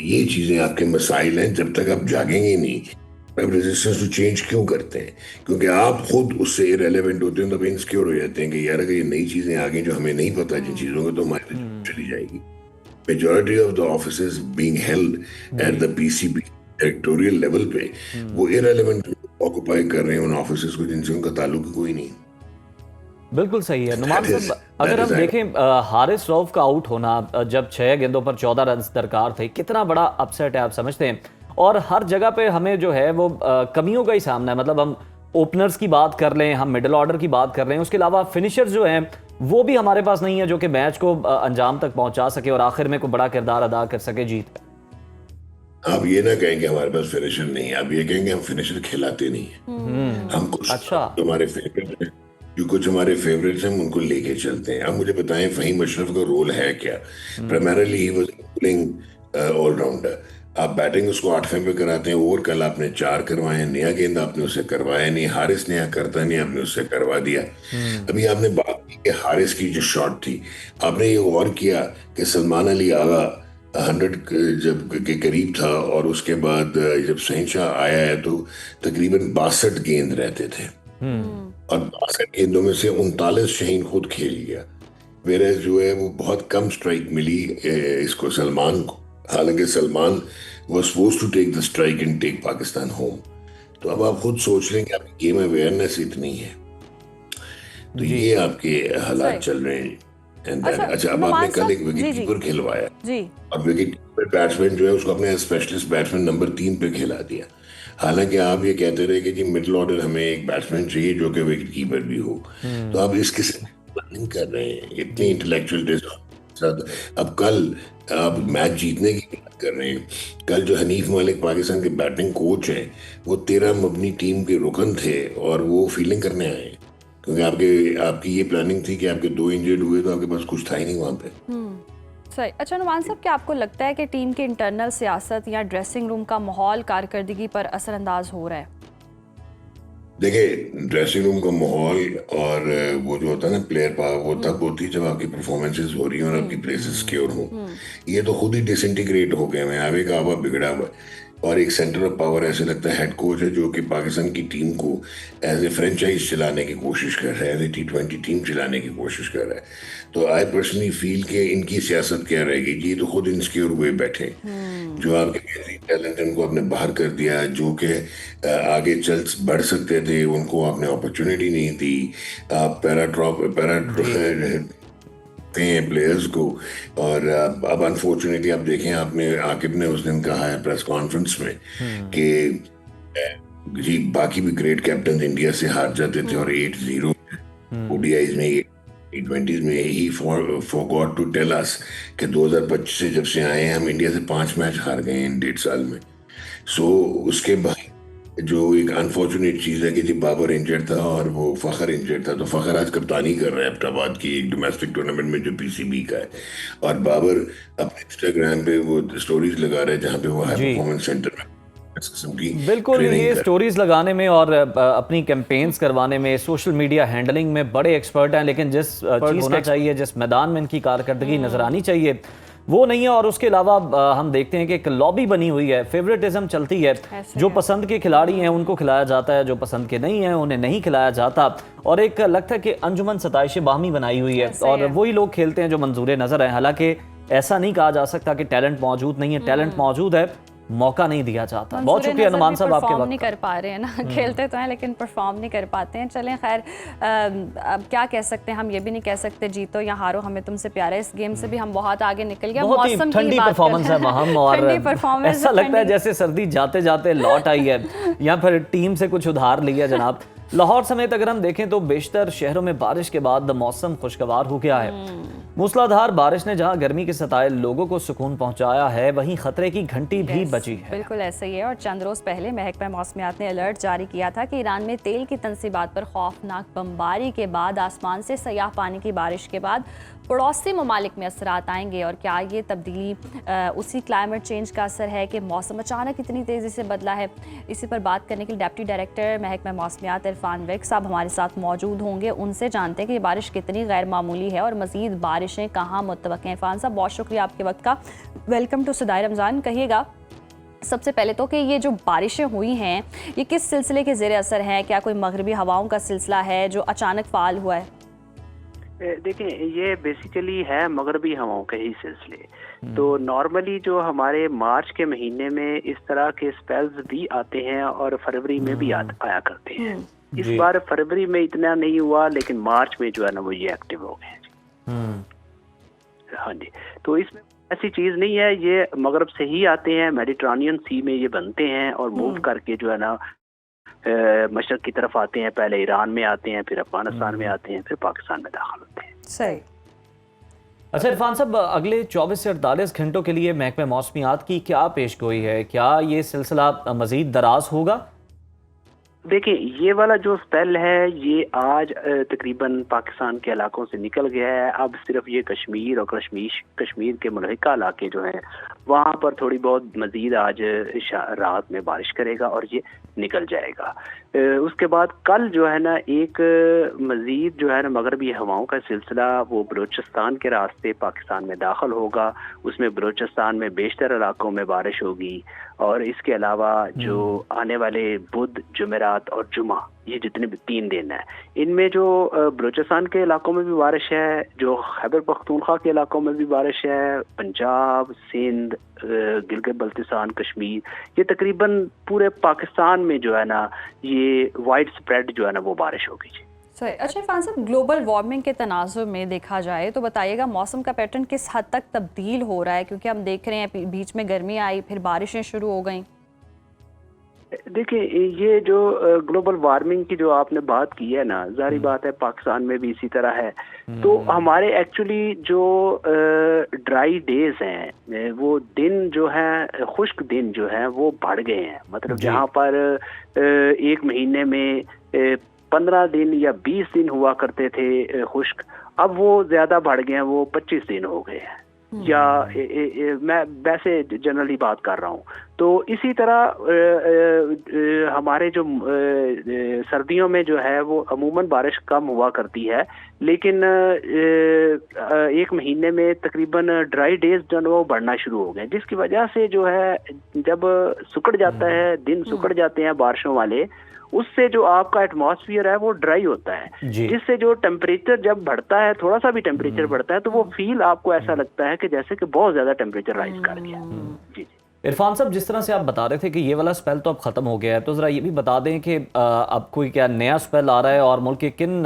ये चीजें आपके मसाइल हैं। जब तक आप जागेंगे नहीं, आप रेजिस्टेंस टू चेंज क्यों करते हैं? क्योंकि आप खुद उससे इरेलेवेंट होते हैं, तब इनसिक्योर हो जाते हैं कि यार अगर ये नई चीजें आ गई जो हमें नहीं पता जिन चीजों का, तो हमारी चली जाएगी। Majority of the offices being held at the PCB directorial level पे वो इरेलेवेंट ऑक्युपाई कर रहे हैं उन ऑफिसेज को जिनसे उनका ताल्लुक कोई नहीं। बिल्कुल सही है नुमान साहब। अगर हम देखें हारिस रऊफ का आउट होना, जब 6 गेंदों पर 14 रन दरकार थे, कितना बड़ा अपसेट है आप समझते हैं? और हर जगह पे हमें जो है वो कमियों का ही सामना है। मतलब हम ओपनर्स की बात कर लें, हम मिडिल ऑर्डर की बात कर लें, उसके अलावा फिनिशर्स जो हैं वो भी हमारे पास नहीं है जो कि मैच को अंजाम तक पहुंचा सके और आखिर में कोई बड़ा किरदार अदा कर सके जीत। आप ये ना कहें कि हमारे पास फिनिशर नहीं है, आप ये कहेंगे हम फिनिशर खिलाते नहीं है। हम कुछ हमारे फेवरेट हैं, जो कुछ हमारे फेवरेट्स हैं उनको लेके चलते हैं। अब मुझे बताएं फहीम अशरफ का रोल है क्या? Primarily he was bowling allrounder. आप बैटिंग उसको 8वें पे कराते हैं। ओवर कल आपने 4 करवाए, नया गेंद आपने उससे करवाया नहीं। हारिस नया करता नहीं, आपने उससे करवा दिया। अभी आपने बात की कि हारिस की जो शॉट थी, आपने ये गौर किया कि सलमान अली आगा 100 जब के करीब था और उसके बाद जब शहनशाह आया है तो तकरीबन 62 गेंद रहते थे और 62 गेंदों में से 39 शाहीन खुद खेल गया। वेरएज जो है वो बहुत कम स्ट्राइक मिली इसको सलमान को। हालांकि Salman was supposed to take the strike and take Pakistan home। तो अब आप खुद सोच रहे हैं कि आपकी गेम अवेयरनेस इतनी है। तो ये आपके हालात चल रहे हैं। अच्छा, अब आपने कल एक विकेट कीपर खिलवाया और विकेट कीपर बैट्समैन जो है उसको अपने स्पेशलिस्ट बैट्समैन नंबर 3 पे खिला दिया। हालांकि आप ये कहते रहे कि जी मिडिल ऑर्डर हमें एक बैट्समैन चाहिए जो कि विकेट कीपर भी हो। तो आप इसके प्लानिंग कर रहे हैं इतनी इंटेलेक्चुअल साथ। अब कल आप मैच जीतने की बात कर रहे हैं। कल जो हनीफ मालिक पाकिस्तान के बैटिंग कोच हैं, वो 13 मबनी टीम के रुकन थे और वो फील्डिंग करने आए क्योंकि आपकी ये प्लानिंग थी कि आपके 2 इंजर्ड हुए तो आपके पास कुछ था ही नहीं वहां पे। सही। अच्छा नुमान साहब, क्या आपको लगता है कि टीम की इंटरनल सियासत या ड्रेसिंग रूम का माहौल कारकर्दगी पर असरअंदाज हो रहा है? देखिए, ड्रेसिंग रूम का माहौल और वो जो होता है ना प्लेयर पावर, वो तब होती है जब आपकी परफॉर्मेंसेस हो रही हैं और आपकी प्लेसेस सिक्योर हो। ये तो खुद ही डिसइंटीग्रेट हो गए हैं। आवे का आवा बिगड़ा हुआ है और एक सेंटर ऑफ पावर ऐसे लगता है हेड कोच है जो कि पाकिस्तान की टीम को एज ए फ्रेंचाइज चलाने की कोशिश कर रहा है, एज ए T20 टीम चलाने की कोशिश कर रहा है। तो आई पर्सनली फील कि इनकी सियासत क्या रहेगी। ये तो खुद इनसिक्योर हुए बैठे। जो आपके टैलेंट उनको आपने बाहर कर दिया, जो कि आगे चल बढ़ सकते थे उनको आपने अपॉर्चुनिटी नहीं दी। आप पैरा हैं प्लेयर्स को। और अब अनफॉर्चुनेटली आप देखें, आपने आकिब ने उस दिन कहा है प्रेस कॉन्फ्रेंस में कि जी बाकी भी ग्रेट कैप्टन इंडिया से हार जाते थे और 8-0 ODIs में T20s में he forgot to tell us कि 2025 से जब से आए हैं हम इंडिया से 5 मैच हार गए हैं 1.5 साल में। सो उसके बाद जो एक अनफॉर्चुनेट चीज है कि जी बाबर इंजर्ड था और वो फखर इंजर्ड था, तो फखर आज कप्तानी कर रहा है एबटाबाद की एक डोमेस्टिक टूर्नामेंट में जो पीसीबी का है, और बाबर अपने इंस्टाग्राम पे वो स्टोरीज लगा रहे हैं जहाँ पे वो हाई जी। परफॉर्मेंस सेंटर में इस किस्म की बिल्कुल, ट्रेनिंग ये कर स्टोरीज लगाने में और अपनी कैंपेन्स करवाने में, सोशल मीडिया हैंडलिंग में बड़े एक्सपर्ट हैं, लेकिन जिस चीज़ होना चाहिए, जिस मैदान में इनकी कारकर्दगी नजर आनी चाहिए, वो नहीं है। और उसके अलावा हम देखते हैं कि एक लॉबी बनी हुई है, फेवरेटिज्म चलती है। जो पसंद के खिलाड़ी हैं उनको खिलाया जाता है, जो पसंद के नहीं हैं उन्हें नहीं खिलाया जाता। और एक लगता है कि अंजुमन सताइश बाहमी बनाई हुई है और वही लोग खेलते हैं जो मंजूर नजर आए। हालांकि ऐसा नहीं कहा जा सकता कि टैलेंट मौजूद नहीं है, टैलेंट मौजूद है, मौका नहीं दिया जाता। बहुत शुक्रिया नुमान साहब आपके वक्त नहीं कर पा रहे हैं ना, खेलते तो हैं लेकिन परफॉर्म नहीं कर पाते हैं। चलें खैर, अब क्या कह सकते हैं, हम ये भी नहीं कह सकते जीतो या हारो, हमें तुमसे प्यार है। इस गेम से भी हम बहुत आगे निकल गए। बहुत ही ठंडी परफॉर्मेंस है महम, और ऐसा लगता है जैसे सर्दी जाते जाते लौट आई है या फिर टीम से कुछ उधार लिया जनाब। लाहौर समेत अगर हम देखें तो बेशतर शहरों में बारिश के बाद मौसम खुशगवार हो गया है। मूसलाधार बारिश ने जहां गर्मी के सताए लोगों को सुकून पहुंचाया है, वहीं खतरे की घंटी भी बजी है। बिल्कुल ऐसे ही है। और चंद रोज पहले महकमा मौसमियात ने अलर्ट जारी किया था कि ईरान में तेल की तनसीबात पर खौफनाक बमबारी के बाद आसमान से सयाह पानी की बारिश के बाद पड़ोसी ममालिक में असरात आएंगे। और क्या ये तब्दीली उसी क्लाइमेट चेंज का असर है कि मौसम अचानक इतनी तेज़ी से बदला है? इसी पर बात करने के लिए डिप्टी डायरेक्टर महकमा मौसमियात इरफान विक साहब हमारे साथ मौजूद होंगे। उनसे जानते हैं कि ये बारिश कितनी गैर मामूली है और मज़ीद बारिशें कहाँ मुतवक्किल हैं। इरफान साहब, बहुत शुक्रिया आपके वक्त का। Welcome to Sadae Ramzan. कहिएगा सबसे पहले तो कि ये जो बारिशें हुई हैं ये किस सिलसिले के ज़ेर असर हैं? क्या कोई मगरबी हवाओं का सिलसिला है जो अचानक फ़ाल हुआ है? देखिए, ये बेसिकली है मगरबी हवाओं के ही सिलसिले। तो नॉर्मली जो हमारे मार्च के महीने में इस तरह के स्पेल्स भी आते हैं और फरवरी में भी आया करते हैं। इस बार फरवरी में इतना नहीं हुआ, लेकिन मार्च में जो है ना वो ये एक्टिव हो गए। हाँ जी, तो इसमें ऐसी चीज नहीं है, ये मगरब से ही आते हैं, मेडिटरेनियन सी में ये बनते हैं और मूव करके जो है ना मशरक की तरफ आते हैं। पहले ईरान में आते हैं, फिर अफगानिस्तान में आते हैं, फिर पाकिस्तान में दाखिल होते हैं। सही। अच्छा इरफान साहब, अगले 24 से 48 घंटों के लिए महकमा मौसमियात की क्या पेशगोई है? क्या ये सिलसिला मजीद दराज होगा? देखिए, ये वाला जो स्पेल है ये आज तकरीबन पाकिस्तान के इलाकों से निकल गया है। अब सिर्फ ये कश्मीर और कश्मीर के मुल्हिका इलाके जो हैं वहाँ पर थोड़ी बहुत मजीद आज रात में बारिश करेगा और ये निकल जाएगा। उसके बाद कल जो है ना एक मजीद जो है ना मगरबी हवाओं का सिलसिला वो बलूचिस्तान के रास्ते पाकिस्तान में दाखिल होगा। उसमें बलूचिस्तान में बेशतर इलाकों में बारिश होगी। और इसके अलावा जो आने वाले बुध, जुमेरात और जुमा, ये जितने भी 3 दिन हैं, इनमें जो बलूचिस्तान के इलाकों में भी बारिश है, जो खैबर पख्तूनख्वा के इलाकों में भी बारिश है, पंजाब, सिंध, गिलगित बल्तिस्तान, कश्मीर, ये तकरीबन पूरे पाकिस्तान में जो है ना ये वाइड स्प्रेड जो है ना वो बारिश होगी। सही। अच्छा इरफान साहब, ग्लोबल वार्मिंग के तनाजुर में देखा जाए तो बताइएगा मौसम का पैटर्न किस हद तक तब्दील हो रहा है? क्योंकि हम देख रहे हैं बीच में गर्मी आई, फिर बारिशें शुरू हो गई। देखिए, ये जो ग्लोबल वार्मिंग की जो आपने बात की है ना, जारी बात है पाकिस्तान में भी इसी तरह है। तो हमारे एक्चुअली जो ड्राई डेज हैं वो दिन जो है, खुश्क दिन जो है वो बढ़ गए हैं। मतलब जहाँ पर एक महीने में 15 दिन या 20 दिन हुआ करते थे खुश्क, अब वो ज्यादा बढ़ गए हैं, वो 25 दिन हो गए हैं। या मैं वैसे जनरली बात कर रहा हूँ। तो इसी तरह हमारे जो सर्दियों में जो है वो अमूमन बारिश कम हुआ करती है, लेकिन एक महीने में तकरीबन ड्राई डेज जो है वो बढ़ना शुरू हो गए, जिसकी वजह से जो है जब सुकड़ जाता है, दिन सुकड़ जाते हैं बारिशों वाले, उससे जो आपका एटमॉस्फेयर है वो ड्राई होता है, जिससे जो टेम्परेचर जब बढ़ता है, थोड़ा सा भी टेम्परेचर बढ़ता है, तो वो फील आपको ऐसा लगता है कि जैसे कि बहुत ज्यादा टेम्परेचर राइज कर गया। जी। इरफान साहब, जिस तरह से आप बता रहे थे कि ये वाला स्पेल तो अब खत्म हो गया है, तो जरा ये भी बता दें कि अब कोई क्या नया स्पेल आ रहा है और मुल्क के किन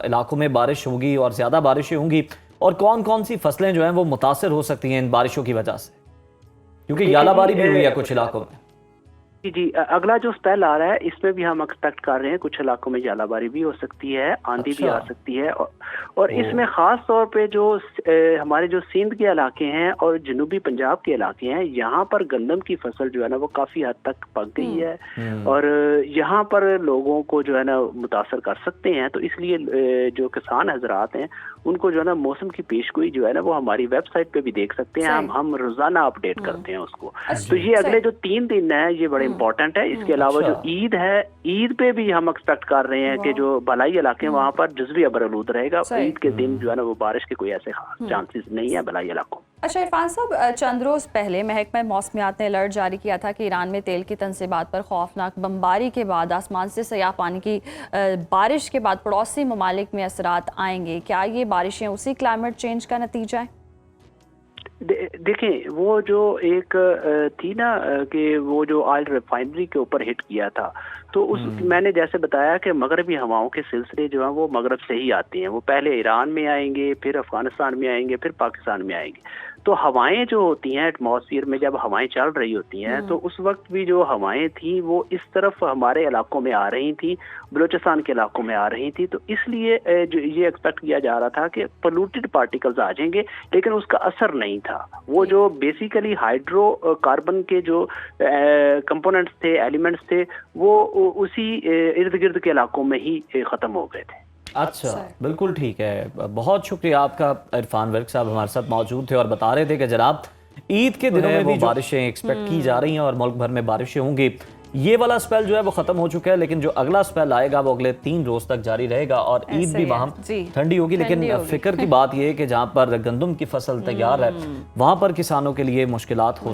इलाकों में बारिश होगी और ज्यादा बारिशें होंगी, और कौन कौन सी फसलें जो हैं वो मुतासर हो सकती हैं इन बारिशों की वजह से, क्योंकि यालाबारी भी हुई है कुछ इलाकों में। जी अगला जो स्पेल आ रहा है इसमें भी हम एक्सपेक्ट कर रहे हैं कुछ इलाकों में जालाबारी भी हो सकती है, आंधी भी आ सकती है और इसमें ख़ास तौर पे जो हमारे जो सिंध के इलाके हैं और जनूबी पंजाब के इलाके हैं, यहाँ पर गंदम की फसल जो है ना वो काफ़ी हद तक पक गई है और यहाँ पर लोगों को जो है ना मुतासर कर सकते हैं। तो इसलिए जो किसान हजरात हैं उनको जो है ना मौसम की पेशगोई जो है ना वो हमारी वेबसाइट पे भी देख सकते हैं। हम रोजाना अपडेट करते हैं उसको। तो ये अगले जो 3 दिन है ये बड़े इंपॉर्टेंट है। इसके अलावा जो ईद है, ईद पे भी हम एक्सपेक्ट कर रहे हैं कि जो भलाई इलाके हैं वहाँ पर जुज़वी अबरआलूद रहेगा। ईद के दिन जो है ना वो बारिश के कोई ऐसे खास चांसेस नहीं है भलाई इलाकों। अच्छा इरफान साहब, चंद रोज़ पहले महकमा मौसमियात ने अलर्ट जारी किया था कि ईरान में तेल की तनसीबात पर खौफनाक बमबारी के बाद आसमान से सयाह पानी की बारिश के बाद पड़ोसी ममालिक में असरात आएंगे। क्या ये बारिशें उसी क्लाइमेट चेंज का नतीजा है? देखें वो जो एक थी ना कि वो जो ऑयल रिफाइनरी के ऊपर हिट किया था, तो उस मैंने जैसे बताया कि मगरबी हवाओं के सिलसिले जो हैं वो मगरब से ही आते हैं। वो पहले ईरान में आएंगे, फिर अफगानिस्तान में आएंगे, फिर पाकिस्तान में आएंगे। तो हवाएं जो होती हैं एटमॉस्फेयर में, जब हवाएं चल रही होती हैं तो उस वक्त भी जो हवाएं थी वो इस तरफ हमारे इलाकों में आ रही थी, बलूचिस्तान के इलाकों में आ रही थी। तो इसलिए जो ये एक्सपेक्ट किया जा रहा था कि पोल्यूटेड पार्टिकल्स आ जाएंगे, लेकिन उसका असर नहीं था। वो जो बेसिकली हाइड्रोकार्बन के जो कंपोनेंट्स थे, एलिमेंट्स थे, वो उसी इर्द गिर्द के इलाकों में ही ख़त्म हो गए थे। अच्छा बिल्कुल ठीक है, बहुत शुक्रिया आपका। इरफान वर्क साहब हमारे साथ मौजूद थे और बता रहे थे कि जनाब ईद के दिनों में भी बारिशें एक्सपेक्ट की जा रही हैं और मुल्क भर में बारिशें होंगी। ये वाला स्पेल जो है वो खत्म हो चुका है, लेकिन जो अगला स्पेल आएगा वो अगले 3 रोज तक जारी रहेगा और ईद भी वहाँ ठंडी होगी। लेकिन फिक्र की बात यह है कि जहाँ पर गंदम की फसल तैयार है वहाँ पर किसानों के लिए मुश्किलात हो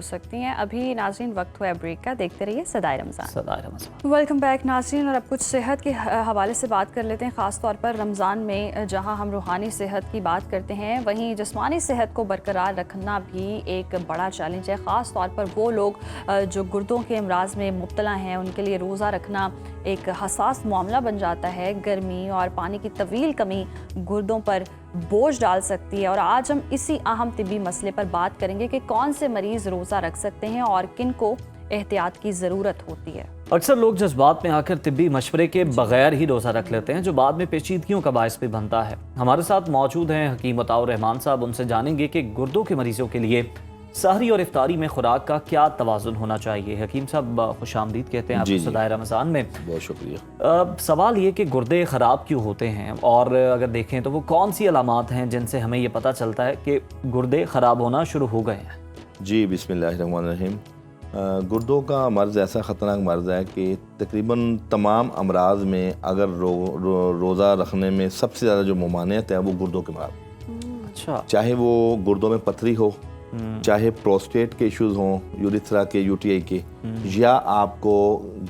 सकती हैं। अभी नाज़रीन वक्त हुआ है ब्रेक का, देखते रहिए सदाए रमज़ान। सदाए रमज़ान। वेलकम बैक नाज़रीन। और अब कुछ सेहत के हवाले से बात कर लेते हैं। ख़ास तौर पर रमज़ान में जहाँ हम रूहानी सेहत की बात करते हैं, वहीं जिस्मानी सेहत को बरकरार रखना भी एक बड़ा चैलेंज है। ख़ास तौर पर वो लोग जो गुर्दों के अमराज में मुब्तला हैं, उनके लिए रोज़ा रखना एक हसास मामला बन जाता है। गर्मी और पानी की तवील कमी गुर्दों पर बोझ डाल सकती है और आज हम इसी अहम तिब्बी मसले पर बात करेंगे कि कौन से मरीज़ रोज़ा रख सकते हैं और किन को एहतियात की ज़रूरत होती है। अक्सर लोग जज्बात में आकर तिब्बी मशवरे के बगैर ही रोज़ा रख लेते हैं, जो बाद में पेचीदगियों का बायस भी बनता है। हमारे साथ मौजूद हैं हकीम अताउर रहमान साहब। उनसे जानेंगे कि गुर्दों के मरीजों के लिए सहरी और इफ्तारी में खुराक का क्या तवाज़ुन होना चाहिए। हकीम साहब खुशामदीद कहते हैं आपको सदाए रमज़ान में। बहुत शुक्रिया। सवाल ये कि गुर्दे ख़राब क्यों होते हैं और अगर देखें तो वो कौन सी अलामात हैं जिनसे हमें ये पता चलता है कि गुर्दे ख़राब होना शुरू हो गए हैं? जी बिस्मिल्लाहिर्रहमानिर्रहीम। गुर्दों का मर्ज़ ऐसा ख़तरनाक मर्ज़ है कि तकरीबन तमाम अमराज में अगर रोज़ा रखने में सबसे ज़्यादा जो मुमानियत है वो गुर्दों के मर्ज़। अच्छा। चाहे वो गुर्दों में पथरी हो, चाहे प्रोस्टेट के इश्यूज़ हों, यूरिथ्रा के, यूटीआई के, या आपको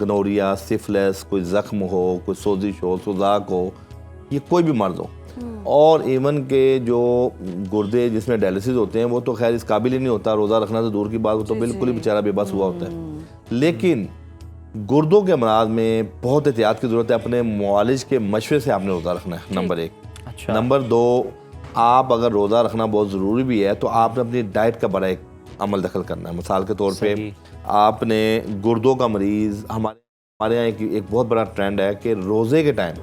गनोरिया, सिफिलिस, कोई ज़ख्म हो, कोई सोजिश हो, सुजाक हो, ये कोई भी मर्ज़ हो। और इवन के जो गुर्दे जिसमें डायलिसिस होते हैं वो तो खैर इस काबिल ही नहीं होता, रोज़ा रखना तो दूर की बात, वो तो बिल्कुल ही बेचारा बेबस हुआ होता है। लेकिन गुर्दों के अमराज में बहुत एहतियात की ज़रूरत है। अपने मुआलिज के मशवरे से आपने रोज़ा रखना है, नंबर 1। अच्छा। नंबर 2, आप अगर रोज़ा रखना बहुत ज़रूरी भी है तो आपने अपनी डाइट का बड़ा एक अमल दखल करना है। मिसाल के तौर पे आपने गुर्दों का मरीज़, हमारे यहाँ एक बहुत बड़ा ट्रेंड है कि रोज़े के टाइम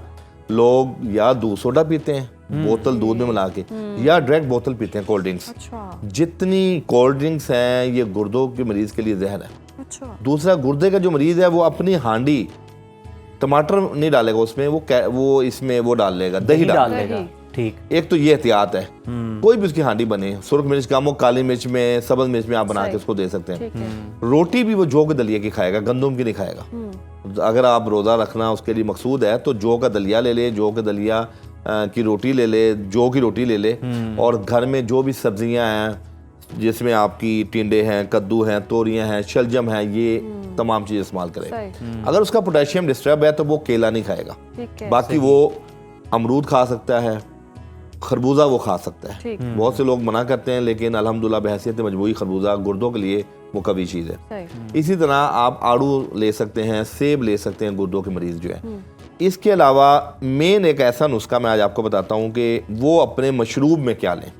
लोग या दूध सोडा पीते हैं, बोतल दूध में मिला के, या डायरेक्ट बोतल पीते हैं कोल्ड ड्रिंक्स। अच्छा। जितनी कोल्ड ड्रिंक्स हैं ये गुर्दों के मरीज़ के लिए जहर है। अच्छा। दूसरा, गुर्दे का जो मरीज़ है वो अपनी हांडी टमाटर नहीं डालेगा उसमें, वो इसमें वो डाल लेगा, दही डाल लेगा। ठीक। एक तो ये एहतियात है। कोई भी उसकी हांडी बने, सुर्ख मिर्च कम हो, काली मिर्च में, सब्ज मिर्च में आप बना के उसको दे सकते हैं। रोटी भी वो जौ के दलिया की खाएगा, गंदम की नहीं खाएगा। अगर आप रोज़ा रखना उसके लिए मकसूद है तो जौ का दलिया ले ले, जौ के दलिया की रोटी ले ले, जौ की रोटी ले ले, और घर में जो भी सब्जियां हैं जिसमें आपकी टिंडे हैं, कद्दू हैं, तोरियां हैं, शलजम है, ये तमाम चीज़ इस्तेमाल करेगा। अगर उसका पोटेशियम डिस्टर्ब है तो वो केला नहीं खाएगा, बाकी वो अमरूद खा सकता है, खरबूजा वो खा सकता है। बहुत से लोग मना करते हैं, लेकिन अल्हम्दुलिल्लाह बहैसियत मजबूरी खरबूजा गुर्दों के लिए वो कभी चीज़ है। इसी तरह आप आड़ू ले सकते हैं, सेब ले सकते हैं गुर्दों के मरीज़ जो है। इसके अलावा मेन एक ऐसा नुस्खा मैं आज आपको बताता हूँ कि वो अपने मशरूब में क्या लें।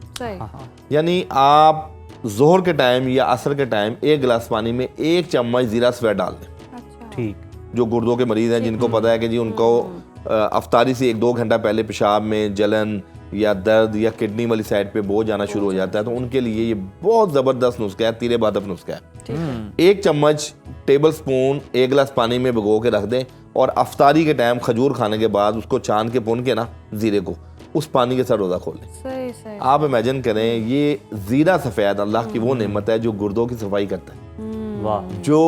यानी आप जोहर के टाइम या असर के टाइम 1 गिलास पानी में 1 चम्मच जीरा सफ़ेद डाल दें। अच्छा। ठीक। जो गुर्दों के मरीज़ हैं, जिनको पता है कि जी उनको अफ्तारी से 1-2 घंटा पहले पेशाब में जलन या दर्द या किडनी वाली साइड पे बोझ आना शुरू हो जाता है, तो उनके लिए ये बहुत ज़बरदस्त नुस्खा है, तीरे बादब नुस्खा है। 1 चम्मच टेबल स्पून 1 गिलास पानी में भिगो के रख दें और अफ्तारी के टाइम खजूर खाने के बाद उसको छान के भून के ना जीरे को उस पानी के साथ रोज़ा खोलें। सही सही। आप इमेजिन करें, ये जीरा सफ़ेद अल्लाह की वो नेमत है जो गुर्दों की सफाई करता है। वाह। जो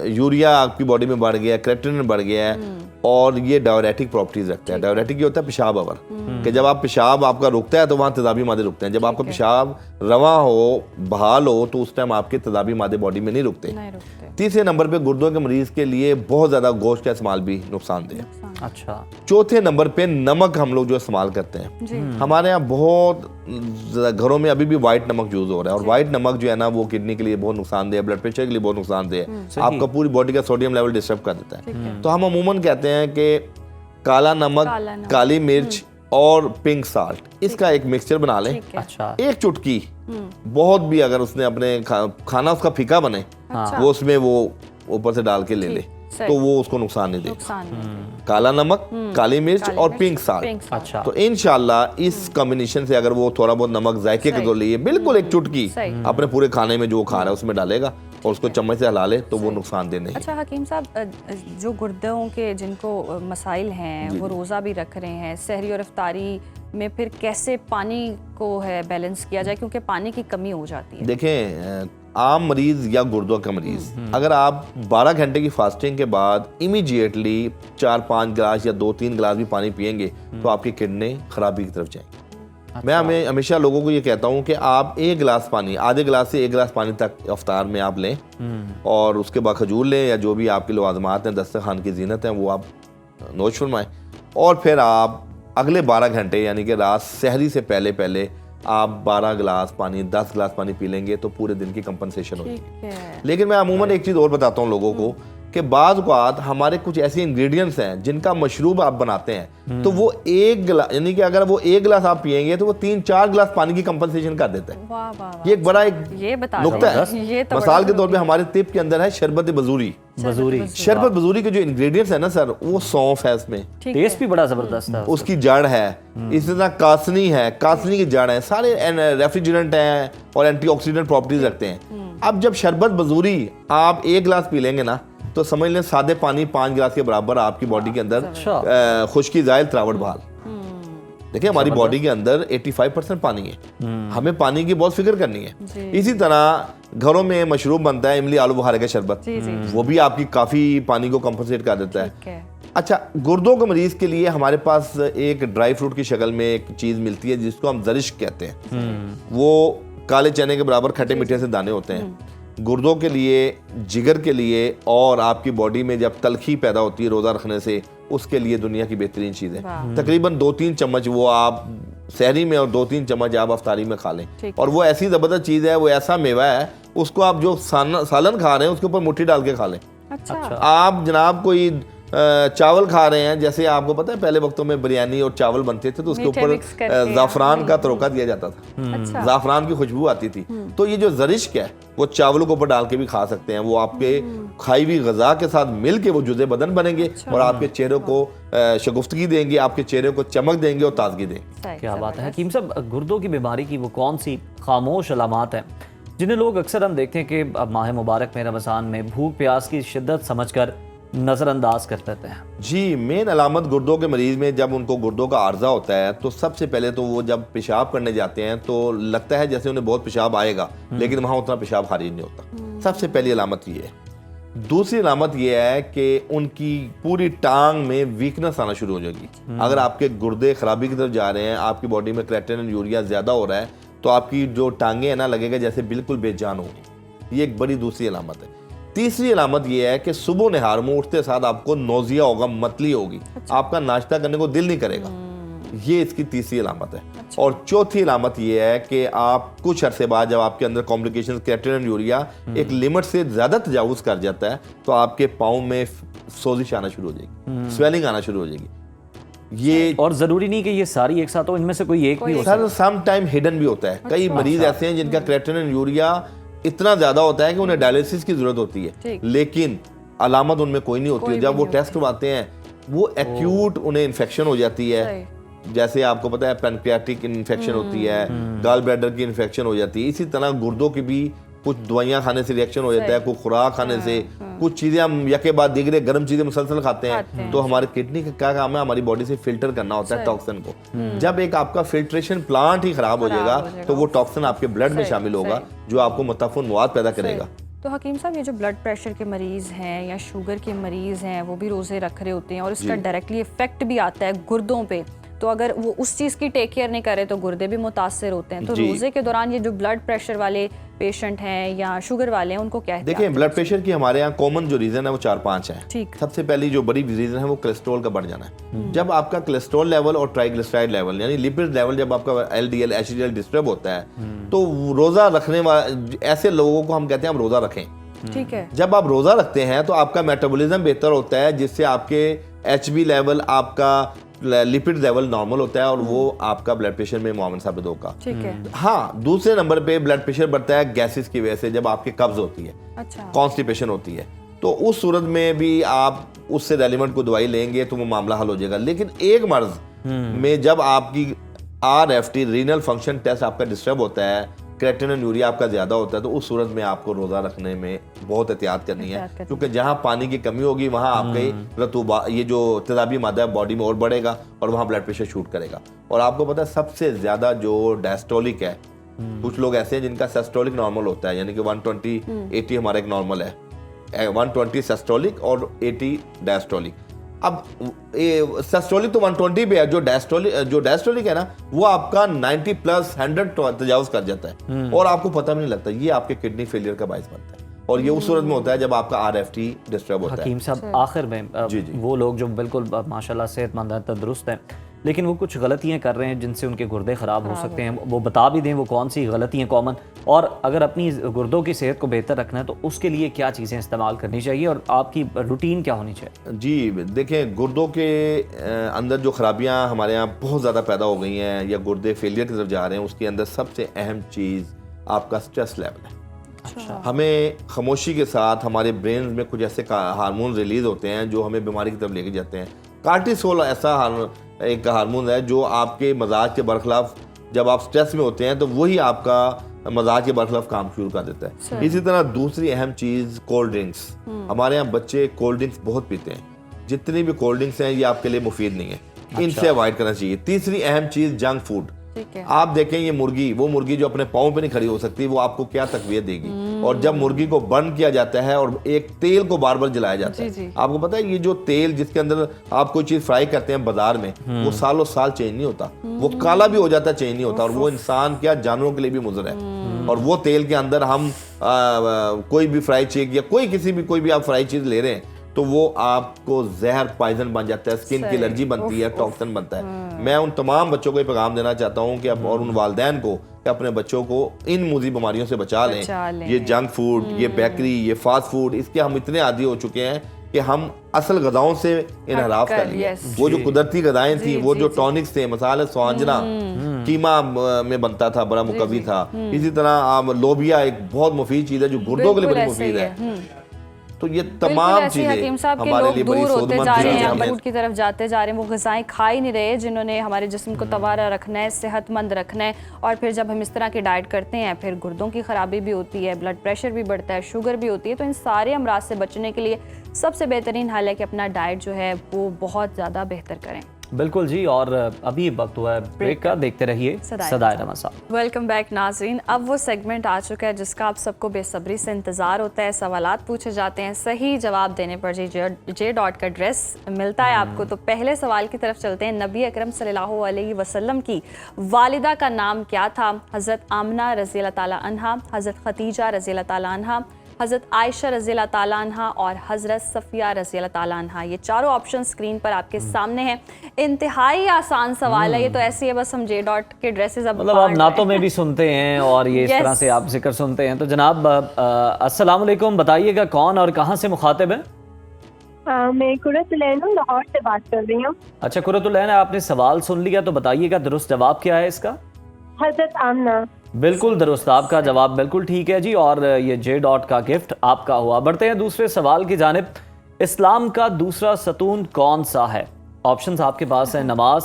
यूरिया आपकी बॉडी में बढ़ गया, क्रेटिनिन बढ़ गया है और ये डायरेटिक प्रॉपर्टीज रखता है। डायरेटिक ये होता है पेशाब अवर, कि जब आप पेशाब आपका रुकता है तो वहाँ तेजाबी मादे रुकते हैं। जब आपका पेशाब रवा हो, बहाल हो, तो उस टाइम आपके तेजाबी मादे बॉडी में नहीं रुकते। तीसरे नंबर पे गुर्दों के मरीज के लिए बहुत ज़्यादा गोश्त का इस्तेमाल भी नुकसानदेह है। अच्छा। चौथे नंबर पे नमक हम लोग जो इस्तेमाल करते हैं, हमारे यहाँ बहुत घरों में अभी भी वाइट नमक यूज हो रहा है और वाइट नमक जो है ना वो किडनी के लिए बहुत नुकसानदेह है, ब्लड प्रेशर के लिए बहुत नुकसानदेह है, आपका पूरी बॉडी का सोडियम लेवल डिस्टर्ब कर देता है। तो हम अमूमन कहते हैं कि काला नमक, काली मिर्च और पिंक साल्ट, इसका एक मिक्सचर बना लें। अच्छा। 1 चुटकी, बहुत भी अगर उसने अपने खाना उसका फीका बने, वो उसमें वो ऊपर से डाल के ले ले, तो वो उसको नुकसान नहीं देगा। काला नमक, काली मिर्च और पिंक साल्ट। अच्छा। तो इंशाल्लाह इस कॉम्बिनेशन से अगर वो थोड़ा बहुत नमक जायके के तो लिए बिल्कुल 1 चुटकी अपने पूरे खाने में जो खा रहा है उसमें डालेगा और उसको चम्मच से हिला ले, तो वो नुकसानदेह नहीं। अच्छा हकीम साहब, जो गुर्दों के जिनको मसाइल हैं वो रोज़ा भी रख रहे हैं, सहरी और इफ्तारी में फिर कैसे पानी को है बैलेंस किया जाए, क्योंकि पानी की कमी हो जाती है। देखें, आम मरीज या गुर्दों का मरीज अगर आप 12 घंटे की फास्टिंग के बाद इमीडिएटली 4-5 गिलास या 2-3 गिलास भी पानी पिएंगे तो आपकी किडनी खराबी की तरफ जाएंगी। मैं हमेशा लोगों को ये कहता हूँ कि आप 1 गिलास पानी, आधे गिलास से 1 गिलास पानी तक इफ्तार में आप लें और उसके बाद खजूर लें या जो भी आपके लवाजमात हैं, दस्तरखान की जीनत हैं, वो आप नोश फरमाएं और फिर आप अगले 12 घंटे यानी कि रात सहरी से पहले आप 12 गिलास पानी, 10 गिलास पानी पी लेंगे तो पूरे दिन की कंपनसेशन होगी। लेकिन मैं अमूमन एक चीज़ और बताता हूँ लोगों को कि बाज़ औक़ात हमारे कुछ ऐसे इंग्रेडिएंट्स हैं जिनका मशरूब आप बनाते हैं, तो वो 1 गिलास यानी कि अगर वो 1 गिलास आप पिएंगे तो वो 3-4 गिलास पानी की कंपनसेशन कर देता है। वाह वाह वाह। ये एक बड़ा नुक्ता है। मिसाल के तौर पे हमारे तिब के अंदर है शरबत बजूरी। शरबत बजूरी के जो इंग्रेडिएंट्स है ना सर, वो सौंफ है, इसमें टेस्ट भी बड़ा जबरदस्त है, उसकी जड़ है, इसी तरह कासनी है, कासनी की जड़ है, सारे रेफ्रिजरेंट हैं और एंटीऑक्सीडेंट प्रॉपर्टीज रखते हैं। अब जब शरबत बजूरी आप 1 गिलास पी लेंगे ना, तो समझ लें सादे पानी 5 गिलास के बराबर आपकी बॉडी के अंदर खुश्की, ज़ाइल, त्रावट, बहाल। देखिए हमारी बॉडी के अंदर 85% पानी है, हमें पानी की बहुत फिक्र करनी है। इसी तरह घरों में मशरूब बनता है इमली आलू बुखारे का शरबत, वो भी आपकी काफ़ी पानी को कंपनसेट कर देता है। अच्छा, गुर्दों के मरीज के लिए हमारे पास एक ड्राई फ्रूट की शक्ल में एक चीज़ मिलती है जिसको हम जरिश कहते हैं। वो काले चने के बराबर खट्टे मीठे से दाने होते हैं। गुर्दों के लिए, जिगर के लिए और आपकी बॉडी में जब तलखी पैदा होती है रोज़ा रखने से, उसके लिए दुनिया की बेहतरीन चीज़ है। तकरीबन 2-3 चम्मच वो आप सहरी में और 2-3 चम्मच आप अफ्तारी में खा लें। और वो ऐसी ज़बरदस्त चीज़ है, वो ऐसा मेवा है, उसको आप जो सालन खा रहे हैं उसके ऊपर मुट्ठी डाल के खा लें। अच्छा। आप जनाब कोई चावल खा रहे हैं, जैसे आपको पता है पहले वक्तों में बिरयानी और चावल बनते थे तो उसके ऊपर ज़ाफ़रान का तड़का दिया जाता था, ज़ाफ़रान की खुशबू आती थी। तो ये जो ज़रिश्क है वो चावलों के ऊपर डाल के भी खा सकते हैं, वो आपके खाई हुई ग़ज़ा के साथ मिल के वो जुज़े बदन बनेंगे और आपके चेहरे को शगुफ्तगी देंगे, आपके चेहरे को चमक देंगे और ताजगी देंगे। क्या बात है हकीम साहब, गुर्दों की बीमारी की वो कौन सी खामोश अलामात हैं जिन्हें लोग अक्सर हम देखते हैं कि माह मुबारक में, रमज़ान में भूख प्यास की शिद्दत समझकर नज़रअंदाज कर देते हैं? जी, मेन अलामत गुर्दों के मरीज़ में जब उनको गुर्दों का आर्जा होता है तो सबसे पहले तो वो जब पेशाब करने जाते हैं तो लगता है जैसे उन्हें बहुत पेशाब आएगा, लेकिन वहाँ उतना पेशाब खारिज नहीं होता। सबसे पहली अलामत ये है। दूसरी अलामत ये है कि उनकी पूरी टांग में वीकनेस आना शुरू हो जाएगी। अगर आपके गुर्दे खराबी की तरफ जा रहे हैं, आपकी बॉडी में क्रेटिनिन, यूरिया ज़्यादा हो रहा है, तो आपकी जो टांगें हैं ना, लगेगा जैसे बिल्कुल बेजान होगी। ये एक बड़ी दूसरी अलामत है। तीसरी अलामत यह है कि सुबह नहार में उठते साथ आपको नौजिया होगा, मतली होगी, आपका नाश्ता करने को दिल नहीं करेगा। ये इसकी तीसरी अलामत है। और चौथी अलामत यह है कि आप कुछ अरसे बाद जब आपके अंदर कॉम्प्लिकेशन, क्रेटिनिन, यूरिया एक लिमिट से ज़्यादा तजावुज़ कर जाता है तो आपके पाँव में सोजिश आना शुरू हो जाएगी, स्वेलिंग आना शुरू हो जाएगी। ये और जरूरी नहीं कि ये सारी एक साथ हो, इनमें से कोई एक भी हो सर सम टाइम हिडन भी होता है। कई मरीज ऐसे हैं जिनका क्रेटिनिन यूरिया इतना ज्यादा होता है कि उन्हें डायलिसिस की जरूरत होती है, लेकिन अलामत उनमें कोई नहीं होती है। जब वो टेस्ट करवाते हैं वो एक्यूट उन्हें इन्फेक्शन हो जाती है, जैसे आपको पता है पैनक्रियाटिक इन्फेक्शन होती है, गॉल ब्लैडर की इन्फेक्शन हो जाती है। इसी तरह गुर्दों की भी कुछ दवाइयां खाने से रिएक्शन हो जाता है, कुछ खुराक खाने से, कुछ चीजें हम यके बाद दिगरे गर्म चीजें मुसलसल खाते हैं, तो हमारी किडनी का क्या काम है, हमारी बॉडी से फिल्टर करना होता है टॉक्सिन को। जब एक आपका फिल्ट्रेशन प्लांट ही खराब हो जाएगा तो वो टॉक्सिन आपके ब्लड में शामिल होगा जो आपको मुतफ़िन मवाद पैदा करेगा। तो हकीम साहब, ये जो ब्लड प्रेशर के मरीज़ हैं या शुगर के मरीज़ हैं वो भी रोज़े रख रहे होते हैं और इसका डायरेक्टली इफेक्ट भी आता है गुर्दों पे, तो अगर वो उस चीज़ की टेक केयर नहीं करे तो गुर्दे भी मुतासर होते हैं। तो रोज़े के दौरान ये जो ब्लड प्रेशर वाले पेशेंट हैं या शुगर वाले हैं उनको क्या देखिए, ब्लड प्रेशर की हमारे यहाँ कॉमन जो रीज़न है वो 4-5 है। ठीक। सबसे पहली जो बड़ी रीज़न है वो कोलेस्ट्रॉल का बढ़ जाना है। जब आपका कोलेस्ट्रॉल लेवल और ट्राइग्लिसराइड लेवल यानी लिपिड लेवल जब आपका LDL HDL डिस्टर्ब होता है तो रोज़ा रखने वाले ऐसे लोगों को हम कहते हैं हम रोज़ा रखें। ठीक है। जब आप रोज़ा रखते हैं तो आपका मेटाबॉलिज्म बेहतर होता है, जिससे आपके HB लेवल, आपका लिपिड लेवल नॉर्मल होता है और वो आपका ब्लड प्रेशर में मुआवन साबित होगा। ठीक है। हाँ, दूसरे नंबर पे ब्लड प्रेशर बढ़ता है गैसेस की वजह से, जब आपके कब्ज होती है, अच्छा, कॉन्स्टिपेशन होती है, तो उस सूरत में भी आप उससे रेलिवेंट को दवाई लेंगे तो वो मामला हल हो जाएगा। लेकिन एक मर्ज में जब आपकी RFT रीनल फंक्शन टेस्ट आपका डिस्टर्ब होता है, क्रेटिनिन यूरिया आपका ज्यादा होता है, तो उस सूरत में आपको रोजा रखने में बहुत एहतियात करनी है, क्योंकि जहां पानी की कमी होगी वहां आपके रतूबा ये जो तेजाबी मादा है बॉडी में और बढ़ेगा और वहां ब्लड प्रेशर शूट करेगा। और आपको पता है सबसे ज्यादा जो डायस्टोलिक है, कुछ लोग ऐसे हैं जिनका सिस्टोलिक नॉर्मल होता है, यानी कि 120/80 हमारा एक नॉर्मल है, 120 सिस्टोलिक और 80 डायस्टोलिक। अब सिस्टोलिक तो 120 पे है, जो डायस्टोलिक है ना वो आपका 90+ 100 तजावुज कर जाता है और आपको पता भी नहीं लगता। ये आपके किडनी फेलियर का बायस बनता है और ये उस सूरत में होता है जब आपका RFT डिस्टर्ब होता है। हकीम साहब, आखिर में वो लोग जो बिल्कुल माशाल्लाह सेहतमंद हैं, तंदुरुस्त हैं, लेकिन वो कुछ गलतियां कर रहे हैं जिनसे उनके गुर्दे ख़राब हो सकते हैं, वो बता भी दें वो कौन सी गलतियां कॉमन, और अगर अपनी गुर्दों की सेहत को बेहतर रखना है तो उसके लिए क्या चीज़ें इस्तेमाल करनी चाहिए और आपकी रूटीन क्या होनी चाहिए? जी देखें, गुर्दों के अंदर जो खराबियां हमारे यहाँ बहुत ज़्यादा पैदा हो गई हैं या गुर्दे फेलियर की तरफ जा रहे हैं, उसके अंदर सबसे अहम चीज़ आपका स्ट्रेस लेवल है। अच्छा। हमें खामोशी के साथ हमारे ब्रेन में कुछ ऐसे हार्मोन रिलीज होते हैं जो हमें बीमारी की तरफ लेके जाते हैं। कार्टिसोल ऐसा एक हार्मोन है जो आपके मजाज के बरखिलाफ, जब आप स्ट्रेस में होते हैं तो वही आपका मजाज के बरखिलाफ काम शुरू कर देता है। इसी तरह दूसरी अहम चीज़ कोल्ड ड्रिंक्स। हमारे यहाँ बच्चे कोल्ड ड्रिंक्स बहुत पीते हैं, जितनी भी कोल्ड ड्रिंक्स हैं ये आपके लिए मुफीद नहीं है, इनसे अवॉइड करना चाहिए। तीसरी अहम चीज़ जंक फूड। आप देखें ये वो मुर्गी जो अपने पाँव पे नहीं खड़ी हो सकती, वो आपको क्या तकवीत देगी। और जब मुर्गी को बर्न किया जाता है और एक तेल को बार बार जलाया जाता है, आपको पता है ये जो तेल जिसके अंदर आप कोई चीज फ्राई करते हैं बाजार में, वो सालों साल चेंज नहीं होता, वो काला भी हो जाता है, चेंज नहीं होता, और वो इंसान क्या जानवरों के लिए भी मुज़र है। और वो तेल के अंदर हम कोई भी फ्राई चीज या कोई भी आप फ्राई चीज ले रहे हैं तो वो आपको जहर पॉइजन बन जाता है, स्किन की एलर्जी बनती है, टॉक्सिन बनता है। मैं उन तमाम बच्चों को ये पैगाम देना चाहता हूँ कि और उन वालिदैन को कि अपने बच्चों को इन मुज़ी बीमारियों से बचा लें। ये जंक फूड, ये बेकरी, ये फास्ट फूड, इसके हम इतने आदी हो चुके हैं कि हम असल गज़ाओं से इनहराफ कर लिए। वो जो कुदरती गज़ाएं थी, वो जो टॉनिक्स थे, मसाले स्वांजना कीमा में बनता था, बड़ा मुकवी था। इसी तरह लोबिया एक बहुत मुफीद चीज़ है जो गुर्दों के लिए बड़ी मुफीद है। तो ये तमाम चीजें हमारे लिए बड़ी होते जा रहे हैं, फूड की तरफ जाते जा रहे हैं, वो ग़िज़ाएं खा ही नहीं रहे जिन्होंने हमारे जिस्म को तवारा रखना है, सेहतमंद रखना है। और फिर जब हम इस तरह की डाइट करते हैं फिर गुर्दों की ख़राबी भी होती है, ब्लड प्रेशर भी बढ़ता है, शुगर भी होती है। तो इन सारे अमराज से बचने के लिए सबसे बेहतरीन हल है कि अपना डाइट जो है वो बहुत ज़्यादा बेहतर करें। बिल्कुल जी, और अभी वक्त हुआ है ब्रेक का, देखते रहिए सदाए रमज़ान। वेलकम बैक नाज़रीन। अब वो सेगमेंट आ चुका है जिसका आप सबको बेसब्री से इंतज़ार होता है। सवालात पूछे जाते हैं, सही जवाब देने पर जे डॉट का ड्रेस मिलता है आपको। तो पहले सवाल की तरफ चलते हैं। नबी अकरम सल्लल्लाहु अलैहि वसल्लम की वालिदा का नाम क्या था? हज़रत आमना रज़ी अल्लाह ताला अन्हा, हज़रत खदीजा रज़ी अल्लाह ताला अन्हा, हज़रत आयशा रज़ी अल्लाह ताला अन्हा और हज़रत सफ़िया रज़ी अल्लाह ताला अन्हा। ये चारों ऑप्शन स्क्रीन पर आपके सामने हैं। इंतहाई आसान सवाल है ये, तो ऐसे ही है, बस हम जे डॉट के ड्रेसेस अब मतलब आप नातों में भी सुनते हैं और ये इस तरह से आप जिक्र सुनते हैं। तो जनाब अस्सलाम वालेकुम, बताइएगा कौन और कहाँ से मुखातिब है? मैं कुरतुलैन हूँ, लाहौर से बात कर रही हूँ। अच्छा कुरतुलैन, आपने सवाल सुन लिया तो बताइएगा दुरुस्त जवाब क्या है इसका? हजरत आमना। बिल्कुल दुरुस्त, आपका जवाब बिल्कुल ठीक है जी, और ये J. का गिफ्ट आपका हुआ। बढ़ते हैं दूसरे सवाल की जानिब। इस्लाम का दूसरा सतून कौन सा है? ऑप्शंस आपके पास हैं नमाज,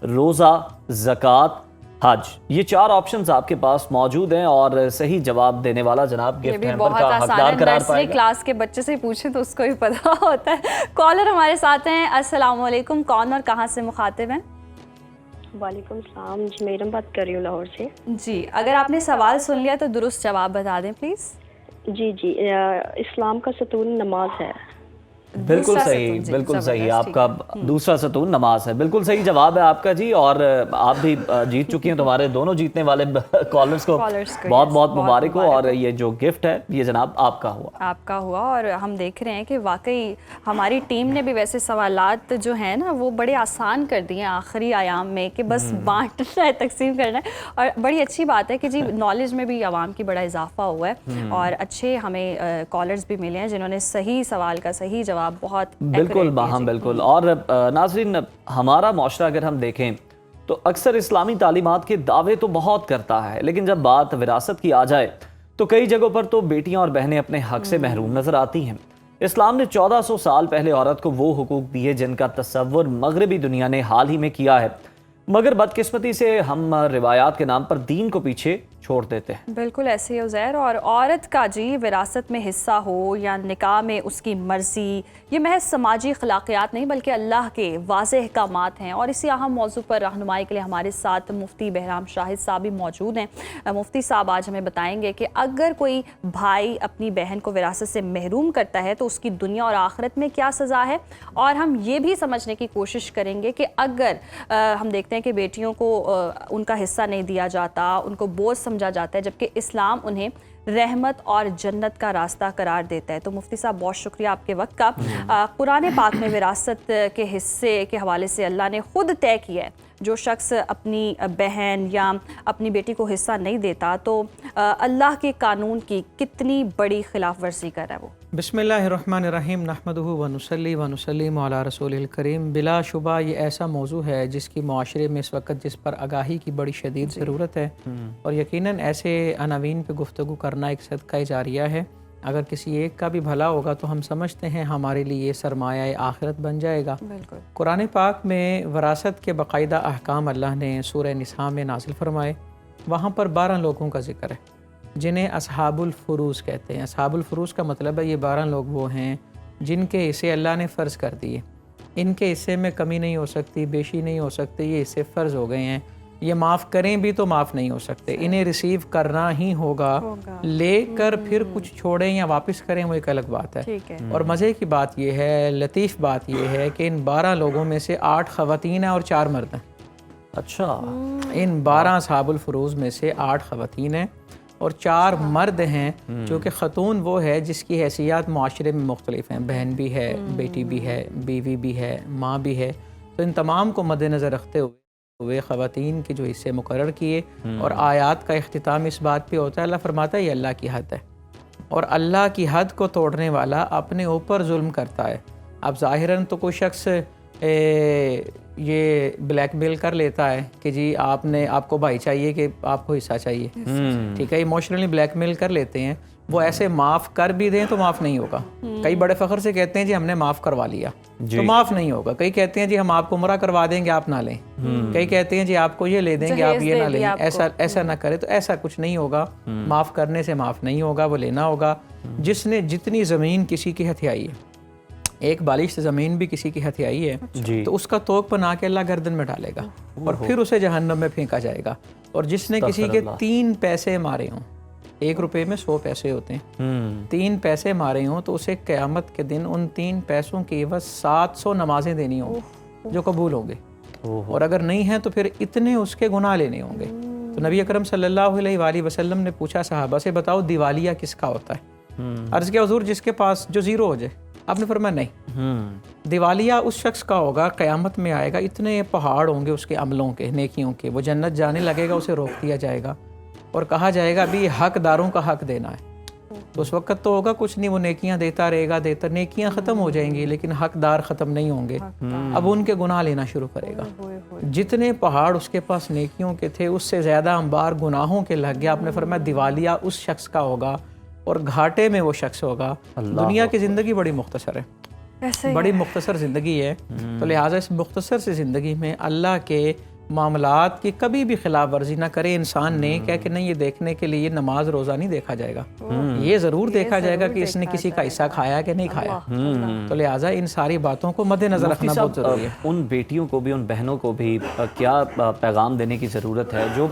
रोज़ा, ज़कात, हज। ये 4 ऑप्शंस आपके पास मौजूद हैं और सही जवाब देने वाला जनाब ये गिफ्ट भी हैम्पर बहुत का आसान हकदार है, करार नर्सरी पाएगा। क्लास के बच्चे से पूछे तो उसको भी पता होता है। कॉलर हमारे साथ हैं, अस्सलाम वालेकुम, कौन और कहाँ से मुखातिब हैं? वालेकुम सलाम, मैडम बात कर रही हूँ लाहौर से। जी, अगर आपने सवाल सुन लिया तो दुरुस्त जवाब बता दें प्लीज़। जी जी, इस्लाम का सतून नमाज है। बिल्कुल सही, बिल्कुल सही, आपका दूसरा सतून नमाज है। बिल्कुल सही जवाब है आपका जी, और आप भी जीत चुकी हैं। तुम्हारे दोनों जीतने वाले कॉलर्स को बहुत बहुत मुबारक हो, और ये जो गिफ्ट है ये जनाब आपका हुआ। और हम देख रहे हैं कि वाकई हमारी टीम ने भी वैसे सवालात जो हैं ना वो बड़े आसान कर दिए हैं आखिरी आयाम में, कि बस बांटना है, तकसीम करना है। और बड़ी अच्छी बात है कि जी नॉलेज में भी आवाम की बड़ा इजाफा हुआ है, और अच्छे हमें कॉलर्स भी मिले हैं जिन्होंने सही सवाल का सही जवाब बहुत बिल्कुल बाहम बिल्कुल। और नाज़रीन, हमारा माशरा अगर हम देखें तो अक्सर इस्लामी तालीमात के दावे तो बहुत करता है, लेकिन जब बात विरासत की आ जाए तो कई जगहों पर तो बेटियां और बहनें अपने हक से महरूम नजर आती हैं। इस्लाम ने 1400 साल पहले औरत को वो हुकूक दिए जिनका तस्वुर मगरबी दुनिया ने हाल ही में किया है, मगर बदकिस्मती से हम रिवायात के नाम पर दीन को पीछे छोड़ देते हैं। बिल्कुल ऐसे ही उज़ैर। और औरत का जी विरासत में हिस्सा हो या निकाह में उसकी मर्जी, ये महज समाजी अखलाकियात नहीं बल्कि अल्लाह के वाज़ेह अहकामात हैं। और इसी अहम मौजू पर रहनुमाई के लिए हमारे साथ मुफ्ती बहराम शाहिद साहब भी मौजूद हैं। मुफ्ती साहब आज हमें बताएंगे कि अगर कोई भाई अपनी बहन को विरासत से महरूम करता है तो उसकी दुनिया और आखिरत में क्या सज़ा है। और हम ये भी समझने की कोशिश करेंगे कि अगर हम देखते हैं कि बेटियों को उनका हिस्सा नहीं दिया जाता, उनको बोझ समझा जाता है, जबकि इस्लाम उन्हें रहमत और जन्नत का रास्ता करार देता है। तो मुफ्ती साहब बहुत शुक्रिया आपके वक्त का। कुरान पाक में विरासत के हिस्से के हवाले से अल्लाह ने खुद तय किया है, जो शख्स अपनी बहन या अपनी बेटी को हिस्सा नहीं देता तो अल्लाह के कानून की कितनी बड़ी खिलाफ वर्जी कर रहा है वो। बिस्मिल्लाहिर्रहमानिर्रहीम, नहमदुहु व नुसल्ली व नुसल्लिमु अला रसूलिल करीम। बिलाशुबा ये ऐसा मौजू है जिसकी माशरे में इस वक्त जिस पर आगाही की बड़ी शदीद ज़रूरत है, और यकीनन ऐसे अनावीन पे गुफ्तगू करना एक सदका जारिया है। अगर किसी एक का भी भला होगा तो हम समझते हैं हमारे लिए सरमाया आखिरत बन जाएगा। कुरान पाक में वरासत के बाकायदा अहकाम अल्लाह ने सूरह निसा में नाजिल फरमाए। वहाँ पर 12 लोगों का जिक्र है जिन्हें असहाबुल फुरूज़ कहते हैं। असहाबुल फुरूज़ का मतलब है ये 12 लोग वो हैं जिनके हिस्से अल्लाह ने फ़र्ज़ कर दिए। इनके हिस्से में कमी नहीं हो सकती, बेशी नहीं हो सकती, ये हिस्से फ़र्ज़ हो गए हैं। ये माफ़ करें भी तो माफ़ नहीं हो सकते, इन्हें रिसीव करना ही होगा। लेकर फिर कुछ छोड़ें या वापस करें वो एक अलग बात है। और मज़े की बात यह है, लतीफ़ बात यह है कि इन 12 लोगों में से 8 ख़वातीन हैं और 4 मर्द हैं। अच्छा, इन 12 असहाबुल फुरूज़ में से 8 ख़वातीन हैं और 4 मर्द हैं, जो कि ख़तून वो है जिसकी हैसियत माशरे में मुख्तलिफ हैं। बहन भी है, बेटी भी है, बीवी भी है, माँ भी है। तो इन तमाम को मद्देनज़र रखते हुए ख़वातीन के जो हिस्से मुकर्रर किए, और आयात का इख्तिताम इस बात पे होता है, अल्लाह फरमाता है ये अल्लाह की हद है, और अल्लाह की हद को तोड़ने वाला अपने ऊपर जुल्म करता है। अब ज़ाहिरन तो कोई शख्स ये ब्लैकमेल कर लेता है कि जी आपको भाई चाहिए कि आपको हिस्सा चाहिए, ठीक है, इमोशनली ब्लैकमेल कर लेते हैं। वो ऐसे माफ़ कर भी दें तो माफ़ नहीं होगा। कई बड़े फ़ख्र से कहते हैं जी हमने माफ़ करवा लिया, तो माफ़ नहीं होगा। कई कहते हैं जी हम आपको उम्रा करवा देंगे, आप ना लें। कई कहते हैं जी आपको ये ले देंगे, आप ये ना लें, ऐसा ना करें। तो ऐसा कुछ नहीं होगा। माफ़ करने से माफ़ नहीं होगा, वो लेना होगा। जिसने जितनी ज़मीन किसी की हथियाई है, एक बालिश ज़मीन भी किसी की हथियाई है, तो उसका तोक बना के अल्लाह गर्दन में डालेगा और फिर उसे जहन्नम में फेंका जाएगा। और जिसने किसी के 3 पैसे मारे हों, 1 रुपये में 100 पैसे होते हैं, 3 पैसे मारे हों, तो उसे क़यामत के दिन उन 3 पैसों की एवज़ 700 नमाजें देनी होंगी जो कबूल होंगे, और अगर नहीं हैं तो फिर इतने उसके गुनाह लेने होंगे। तो नबी अकरम सल्लल्लाहु अलैहि वसल्लम ने पूछा सहाबा से, बताओ दिवालिया किसका होता है? अर्ज़ किया हुज़ूर जिसके पास जो ज़ीरो हो जाए। आपने फरमाया नहीं, दिवालिया उस शख्स का होगा, क़यामत में आएगा, इतने पहाड़ होंगे उसके अमलों के, नेकियों के, वो जन्नत जाने लगेगा, उसे रोक दिया जाएगा और कहा जाएगा अभी हकदारों का हक देना है। तो उस वक्त तो होगा कुछ नहीं, वो नेकियां देता रहेगा, नेकियां ख़त्म हो जाएंगी लेकिन हकदार ख़त्म नहीं होंगे। अब उनके गुनाह लेना शुरू करेगा। जितने पहाड़ उसके पास नेकियों के थे उससे ज़्यादा अंबार गुनाहों के लग गया। आपने फरमाया दिवालिया उस शख्स का होगा और घाटे में वो शख्स होगा। दुनिया की ज़िंदगी बड़ी मुख्तसर है, बड़ी मुख्तसर ज़िंदगी है। तो लिहाजा इस मुख्तसर सी ज़िंदगी में अल्लाह के मामलात की कभी भी खिलाफ वर्जी ना करे इंसान ने। क्या कि नहीं, ये देखने के लिए नमाज रोज़ा नहीं देखा जाएगा, ये ज़रूर देखा जाएगा कि इसने किसी का हिस्सा खाया कि नहीं खाया। तो लिहाजा इन सारी बातों को मद्देनजर रखना बहुत ज़रूरी है। उन बेटियों को भी, उन बहनों को भी क्या पैगाम देने की ज़रूरत है जो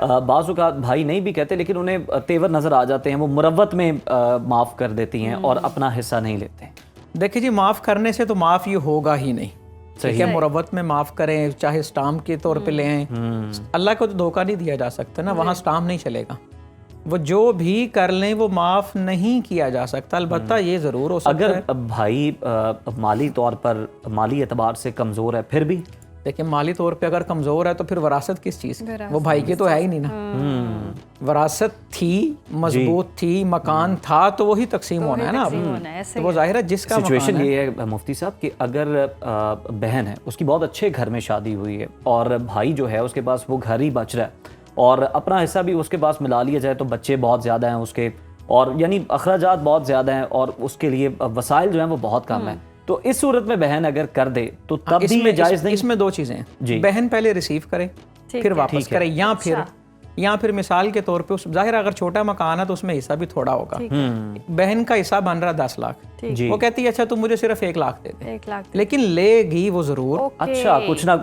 बाज़ औक़ात भाई नहीं भी कहते लेकिन उन्हें तेवर नज़र आ जाते हैं, वो मुरव्वत में माफ़ कर देती हैं और अपना हिस्सा नहीं लेते? देखिए जी, माफ़ करने से तो माफ़ ये होगा ही नहीं। ठीक है, मुरव्वत में माफ़ करें, चाहे स्टाम्प के तौर पे लें। अल्लाह को तो धोखा नहीं दिया जा सकता ना, वहाँ स्टाम्प नहीं चलेगा। वो जो भी कर लें वो माफ़ नहीं किया जा सकता। अलबत्ता ये ज़रूर हो सकता है अगर भाई माली तौर पर, माली एतबार से कमज़ोर है फिर भी, देखिए माली तौर पे अगर कमज़ोर है तो फिर वरासत किस चीज़ की? वो भाई की तो है ही नहीं ना। वरासत थी, मजबूत थी, मकान था तो वही तकसीम होना है ना। तो वो जाहिर है जिसका सिचुएशन ये है मुफ्ती साहब कि अगर बहन है, उसकी बहुत अच्छे घर में शादी हुई है और भाई जो है उसके पास वो घर ही बच रहा है और अपना हिस्सा भी उसके पास मिला लिया जाए तो बच्चे बहुत ज़्यादा हैं उसके, और यानी अखराजात बहुत ज़्यादा हैं और उसके लिए वसाइल जो हैं वो बहुत कम है, तो इस सूरत में बहन अगर कर दे तो तब भी ये जायज़ नहीं? इसमें दो चीज़ें हैं। बहन पहले रिसीव करे फिर वापस करे, या फिर मिसाल के तौर पे उस जाहिर अगर छोटा मकान है तो उसमें हिस्सा भी थोड़ा होगा। बहन का हिस्सा बन रहा 10 लाख, वो कहती है अच्छा तुम मुझे सिर्फ 1 लाख दे दे, 1 लाख लेकिन लेगी वो जरूर। अच्छा, कुछ ना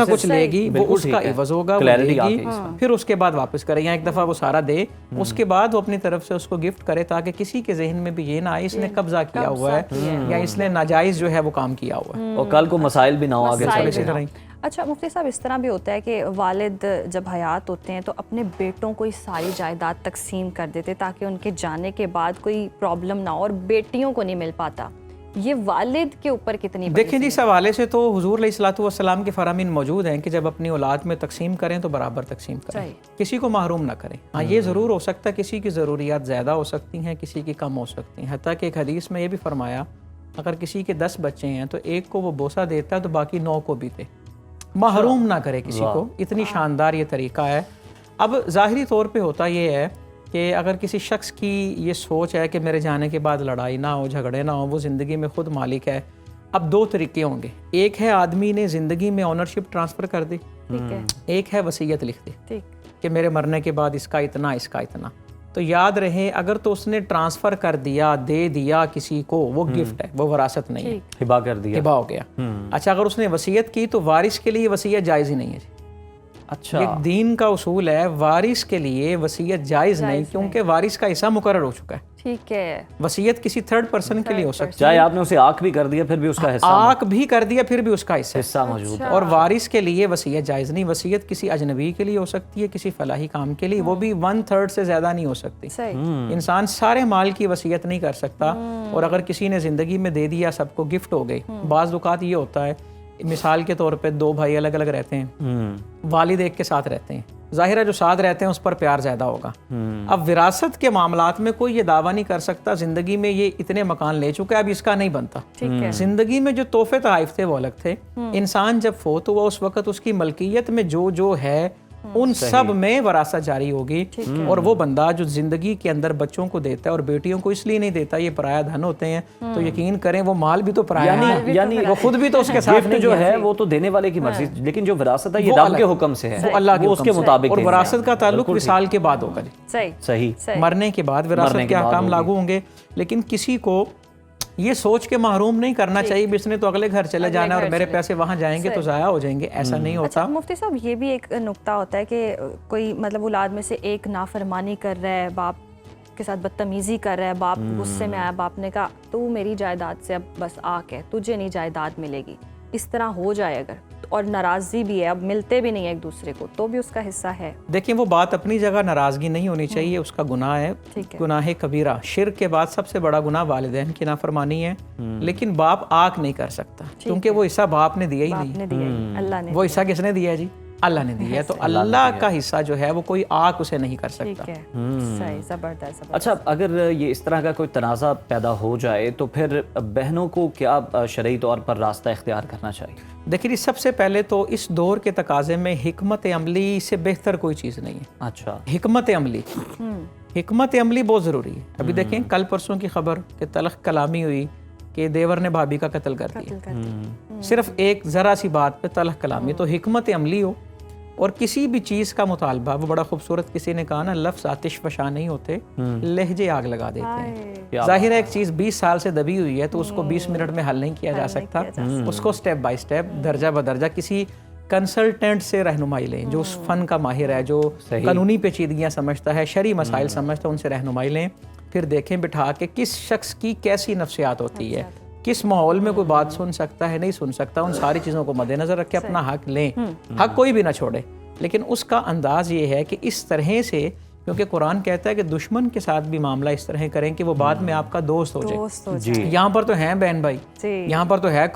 कुछ लेगी, वो उसका इवज़ होगा, वो लेगी, फिर उसके बाद वापस करे या एक दफ़ा वो सारा दे, उसके बाद वो अपनी तरफ से उसको गिफ्ट करे ताकि किसी के जहन में भी ये ना आए इसने कब्जा किया हुआ है या इसने नाजायज़ जो है वो काम किया हुआ है और कल को मसाइल भी ना हो आगे। अच्छा मुफ्ती साहब, इस तरह भी होता है कि वालिद जब हयात होते हैं तो अपने बेटों को ही सारी जायदाद तकसीम कर देते ताकि उनके जाने के बाद कोई प्रॉब्लम ना हो और बेटियों को नहीं मिल पाता। ये वालिद के ऊपर कितनी? देखिए जी, इस हवाले से तो हुजूर अलैहिस्सलातु वस्सलाम के फरामीन मौजूद हैं कि जब अपनी औलाद में तकसीम करें तो बराबर तकसीम करें, किसी को महरूम ना करें। हाँ, ये ज़रूर हो सकता है किसी की ज़रूरियात ज़्यादा हो सकती हैं, किसी की कम हो सकती हैं। हत्ता कि एक हदीस में ये भी फरमाया अगर किसी के 10 बच्चे हैं तो एक को वो बोसा देता है तो बाकी 9 को भी दे, महरूम ना करे किसी को। इतनी शानदार ये तरीका है। अब ज़ाहिरी तौर पे होता ये है कि अगर किसी शख्स की ये सोच है कि मेरे जाने के बाद लड़ाई ना हो, झगड़े ना हो, वो ज़िंदगी में ख़ुद मालिक है, अब 2 तरीके होंगे। एक है आदमी ने ज़िंदगी में ऑनरशिप ट्रांसफ़र कर दी, एक है वसीयत लिख दी कि मेरे मरने के बाद इसका इतना, इसका इतना। तो याद रहे अगर तो उसने ट्रांसफ़र कर दिया, दे दिया किसी को, वो गिफ्ट है, वो वरासत नहीं है, हिबा कर दिया, हिबा हो गया। अच्छा, अगर उसने वसीयत की तो वारिस के लिए वसीयत जायज़ ही नहीं है। अच्छा, एक दीन का उसूल है, वारिस के लिए वसीयत जायज़ नहीं, क्योंकि वारिस का हिस्सा मुकर्रर हो चुका है। ठीक है, वसीयत किसी थर्ड पर्सन के लिए हो सकती है, चाहे आपने उसे आंख भी कर दिया फिर भी उसका हिस्सा, आंख भी कर दिया फिर भी उसका हिस्सा मौजूद है। और वारिस के लिए वसीयत जायज़ नहीं। वसीयत किसी अजनबी के लिए हो सकती है, किसी फलाही काम के लिए, वो भी 1/3 से ज़्यादा नहीं हो सकती। इंसान सारे माल की वसीयत नहीं कर सकता। और अगर किसी ने ज़िंदगी में दे दिया, सबको गिफ्ट हो गई। बाज़ औक़ात ये होता है, मिसाल के तौर पे 2 भाई अलग अलग रहते हैं, वालिद एक के साथ रहते हैं, ज़ाहिर है जो साथ रहते हैं उस पर प्यार ज़्यादा होगा। अब विरासत के मामलात में कोई ये दावा नहीं कर सकता ज़िंदगी में ये इतने मकान ले चुका है अब इसका नहीं बनता। ज़िंदगी में जो तोहफे तोहफ़े थे वो अलग थे। इंसान जब फोत हुआ उस वक़्त उसकी मलकियत में जो है उन सब में वरासत जारी होगी। और वो बंदा जो जिंदगी के अंदर बच्चों को देता है और बेटियों को इसलिए नहीं देता, ये पराया धन होते हैं, तो यकीन करें वो माल भी तो पराया है, यानी वो खुद भी तो उसके साथ गिफ्ट जो है वो तो देने वाले की मर्जी, लेकिन जो विरासत है ये रब के हुक्म से है, वो अल्लाह के उसके मुताबिक। और विरासत का ताल्लुक विसाल के बाद होगा। सही, मरने के बाद विरासत के अहकाम लागू होंगे। लेकिन किसी को ये सोच के महरूम नहीं करना चाहिए भी इसने तो अगले घर चले जाना और मेरे पैसे वहाँ जाएंगे तो ज़ाया हो जाएंगे, ऐसा नहीं होता। अच्छा, मुफ्ती साहब ये भी एक नुक्ता होता है कि कोई मतलब औलाद में से एक नाफरमानी कर रहा है, बाप के साथ बदतमीज़ी कर रहा है, बाप गुस्से में आया, बाप ने कहा तू मेरी जायदाद से अब बस आके है, तुझे नहीं जायदाद मिलेगी, इस तरह हो जाए अगर, और नाराज़गी भी है, अब मिलते भी नहीं है एक दूसरे को, तो भी उसका हिस्सा है। देखिए वो बात अपनी जगह, नाराज़गी नहीं होनी चाहिए, उसका गुनाह है, गुनाह कबीरा। शिर्क के बाद सबसे बड़ा गुनाह वालिदैन की नाफरमानी है। लेकिन बाप आँख नहीं कर सकता क्योंकि वो हिस्सा बाप ने दिया ही नहीं, अल्लाह ने। वो हिस्सा किसने दिया है जी? अल्लाह ने दी है, तो अल्लाह का हिस्सा जो है वो कोई आग उसे नहीं कर सकता। ठीक है, सही, जबरदस्त। अच्छा, अगर ये इस तरह का कोई तनाज़ा पैदा हो जाए तो फिर बहनों को क्या शरई तौर पर रास्ता इख्तियार करना चाहिए? देखिए, सबसे पहले तो इस दौर के तकाजे में हिकमत अमली से बेहतर कोई चीज़ नहीं है। अच्छा, हिकमत अमली बहुत ज़रूरी है। अभी देखें, कल परसों की खबर कि तलख कलामी हुई कि देवर ने भाभी का कत्ल कर दिया, सिर्फ एक ज़रा सी बात पे तलख कलामी। तो हिकमत अमली हो और किसी भी चीज़ का मुतालबा, वो बड़ा खूबसूरत किसी ने कहा ना, लफ्ज़ आतिश फशा नहीं होते, लहजे आग लगा देते हैं। जाहिर है एक चीज़ 20 साल से दबी हुई है तो उसको 20 मिनट में हल नहीं किया जा सकता, उसको स्टेप बाय स्टेप, दर्जा ब दर्जा किसी कंसल्टेंट से रहनुमाई लें जो उस फ़न का माहिर है, जो कानूनी पेचीदगियाँ समझता है, शरई मसाइल समझता है, उनसे रहनुमाई लें। फिर देखें बिठा के किस शख्स की कैसी नफ्सियात होती है, किस माहौल में कोई बात सुन सकता है, नहीं सुन सकता, उन सारी चीज़ों को मद्देनज़र रख के अपना हक लें। हक कोई भी ना छोड़े, लेकिन उसका अंदाज़ ये है कि इस तरह से, क्योंकि कुरान कहता है कि दुश्मन के साथ भी मामला इस तरह करें कि वो बाद में आपका दोस्त हो जाए। यहाँ पर तो हैं बहन भाई, यहाँ पर तो है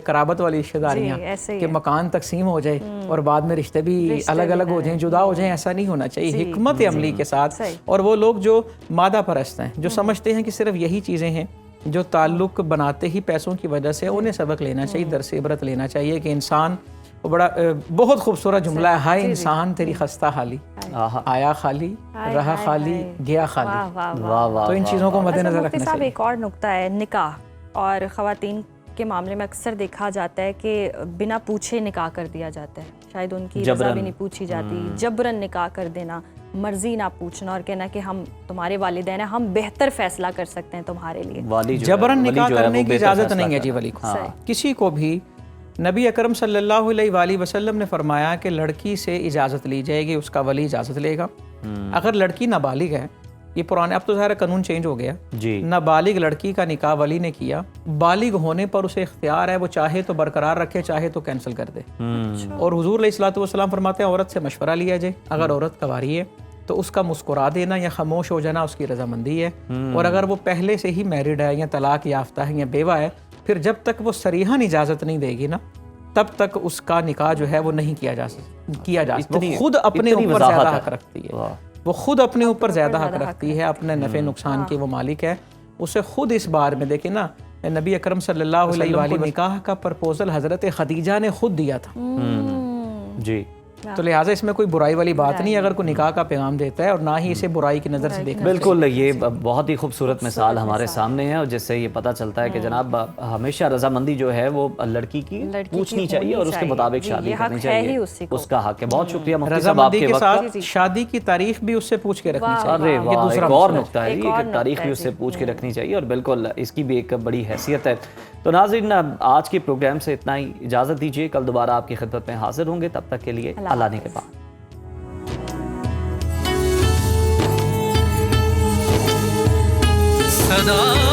कराबत वाली रिश्तेदारियाँ कि मकान तकसीम हो जाए और बाद में रिश्ते भी अलग अलग हो जाएं, जुदा हो जाएं, ऐसा नहीं होना चाहिए। हिकमत अमली के साथ, और वो लोग जो मादा परस्त हैं, जो समझते हैं कि सिर्फ यही चीज़ें हैं जो ताल्लुक़ बनाते ही पैसों की वजह से, उन्हें सबक लेना चाहिए, दरस इबरत लेना चाहिए कि इंसान वो बड़ा बहुत खूबसूरत जुमला है, हाय इंसान तेरी खस्ता हाली, आया खाली रहा खाली गया खाली। तो इन चीज़ों को मद्देनजर रखना चाहिए। एक और नुक्ता है निकाह, और ख़वातीन के मामले में अक्सर देखा जाता है कि बिना पूछे निकाह कर दिया जाता है, शायद उनकी रज़ा भी नहीं पूछी जाती, जबरन निकाह कर देना, मर्जी ना पूछना और कहना कि हम तुम्हारे वालिदैन हैं, हम बेहतर फैसला कर सकते हैं तुम्हारे लिए। जबरन निकाह करने की इजाज़त नहीं है जी वली को, किसी को भी। नबी अकरम सल्लल्लाहु अलैहि वसल्लम ने फरमाया कि लड़की से इजाज़त ली जाएगी, उसका वली इजाज़त लेगा। अगर लड़की नाबालिग है, ये पुराने, अब तो ज़ाहिर कानून चेंज हो गया जी, नाबालिग लड़की का निकाह वली ने किया, बालिग होने पर उसे इख्तियार है, वो चाहे तो बरकरार रखे, चाहे तो कैंसिल कर दे। और हुजूर अलैहिस्सलातु वस्सलाम फरमाते हैं औरत से मशवरा लिया जाए, अगर औरत कवारी है तो उसका मुस्कुरा देना या खामोश हो जाना उसकी रजामंदी है। और अगर वो पहले से ही मैरिड है या तलाक याफ्ता है या बेवा है, फिर जब तक वो सरीहन इजाज़त नहीं देगी ना, तब तक उसका निकाह जो है वो नहीं किया जा सकता। वो खुद अपने ऊपर ज़्यादा हक रखती है, वो खुद अपने ऊपर ज़्यादा हक रखती है, अपने नफ़े नुकसान की वो मालिक है। उसे खुद इस बार में देखे ना, नबी अकरम सल्लल्लाहु अलैहि वसल्लम निकाह का प्रपोजल हज़रत खदीजा ने खुद दिया था जी। तो लिहाजा इसमें कोई बुराई वाली बात नहीं अगर कोई निकाह का पैगाम देता है, और ना ही इसे बुराई की नज़र से देखना। बिल्कुल, ये बहुत ही खूबसूरत मिसाल हमारे सामने है, और जिससे ये पता चलता है कि जनाब हमेशा रजामंदी जो है वो लड़की की पूछनी चाहिए और उसके मुताबिक शादी करनी चाहिए, उसका हक है। बहुत शुक्रिया मुफ्ती साहब, आपके वक्त शादी की तारीख भी उससे पूछ के रखनी चाहिए। अरे वाह, एक और नुक्ता है कि तारीख भी उससे पूछ के रखनी चाहिए, और बिल्कुल इसकी भी एक बड़ी हैसियत है। तो नाज़रीन, आज के प्रोग्राम से इतना ही, इजाज़त दीजिए, कल दोबारा आपकी खिदमत में हाजिर होंगे, तब तक के लिए अल्लाह ने के पास। सदा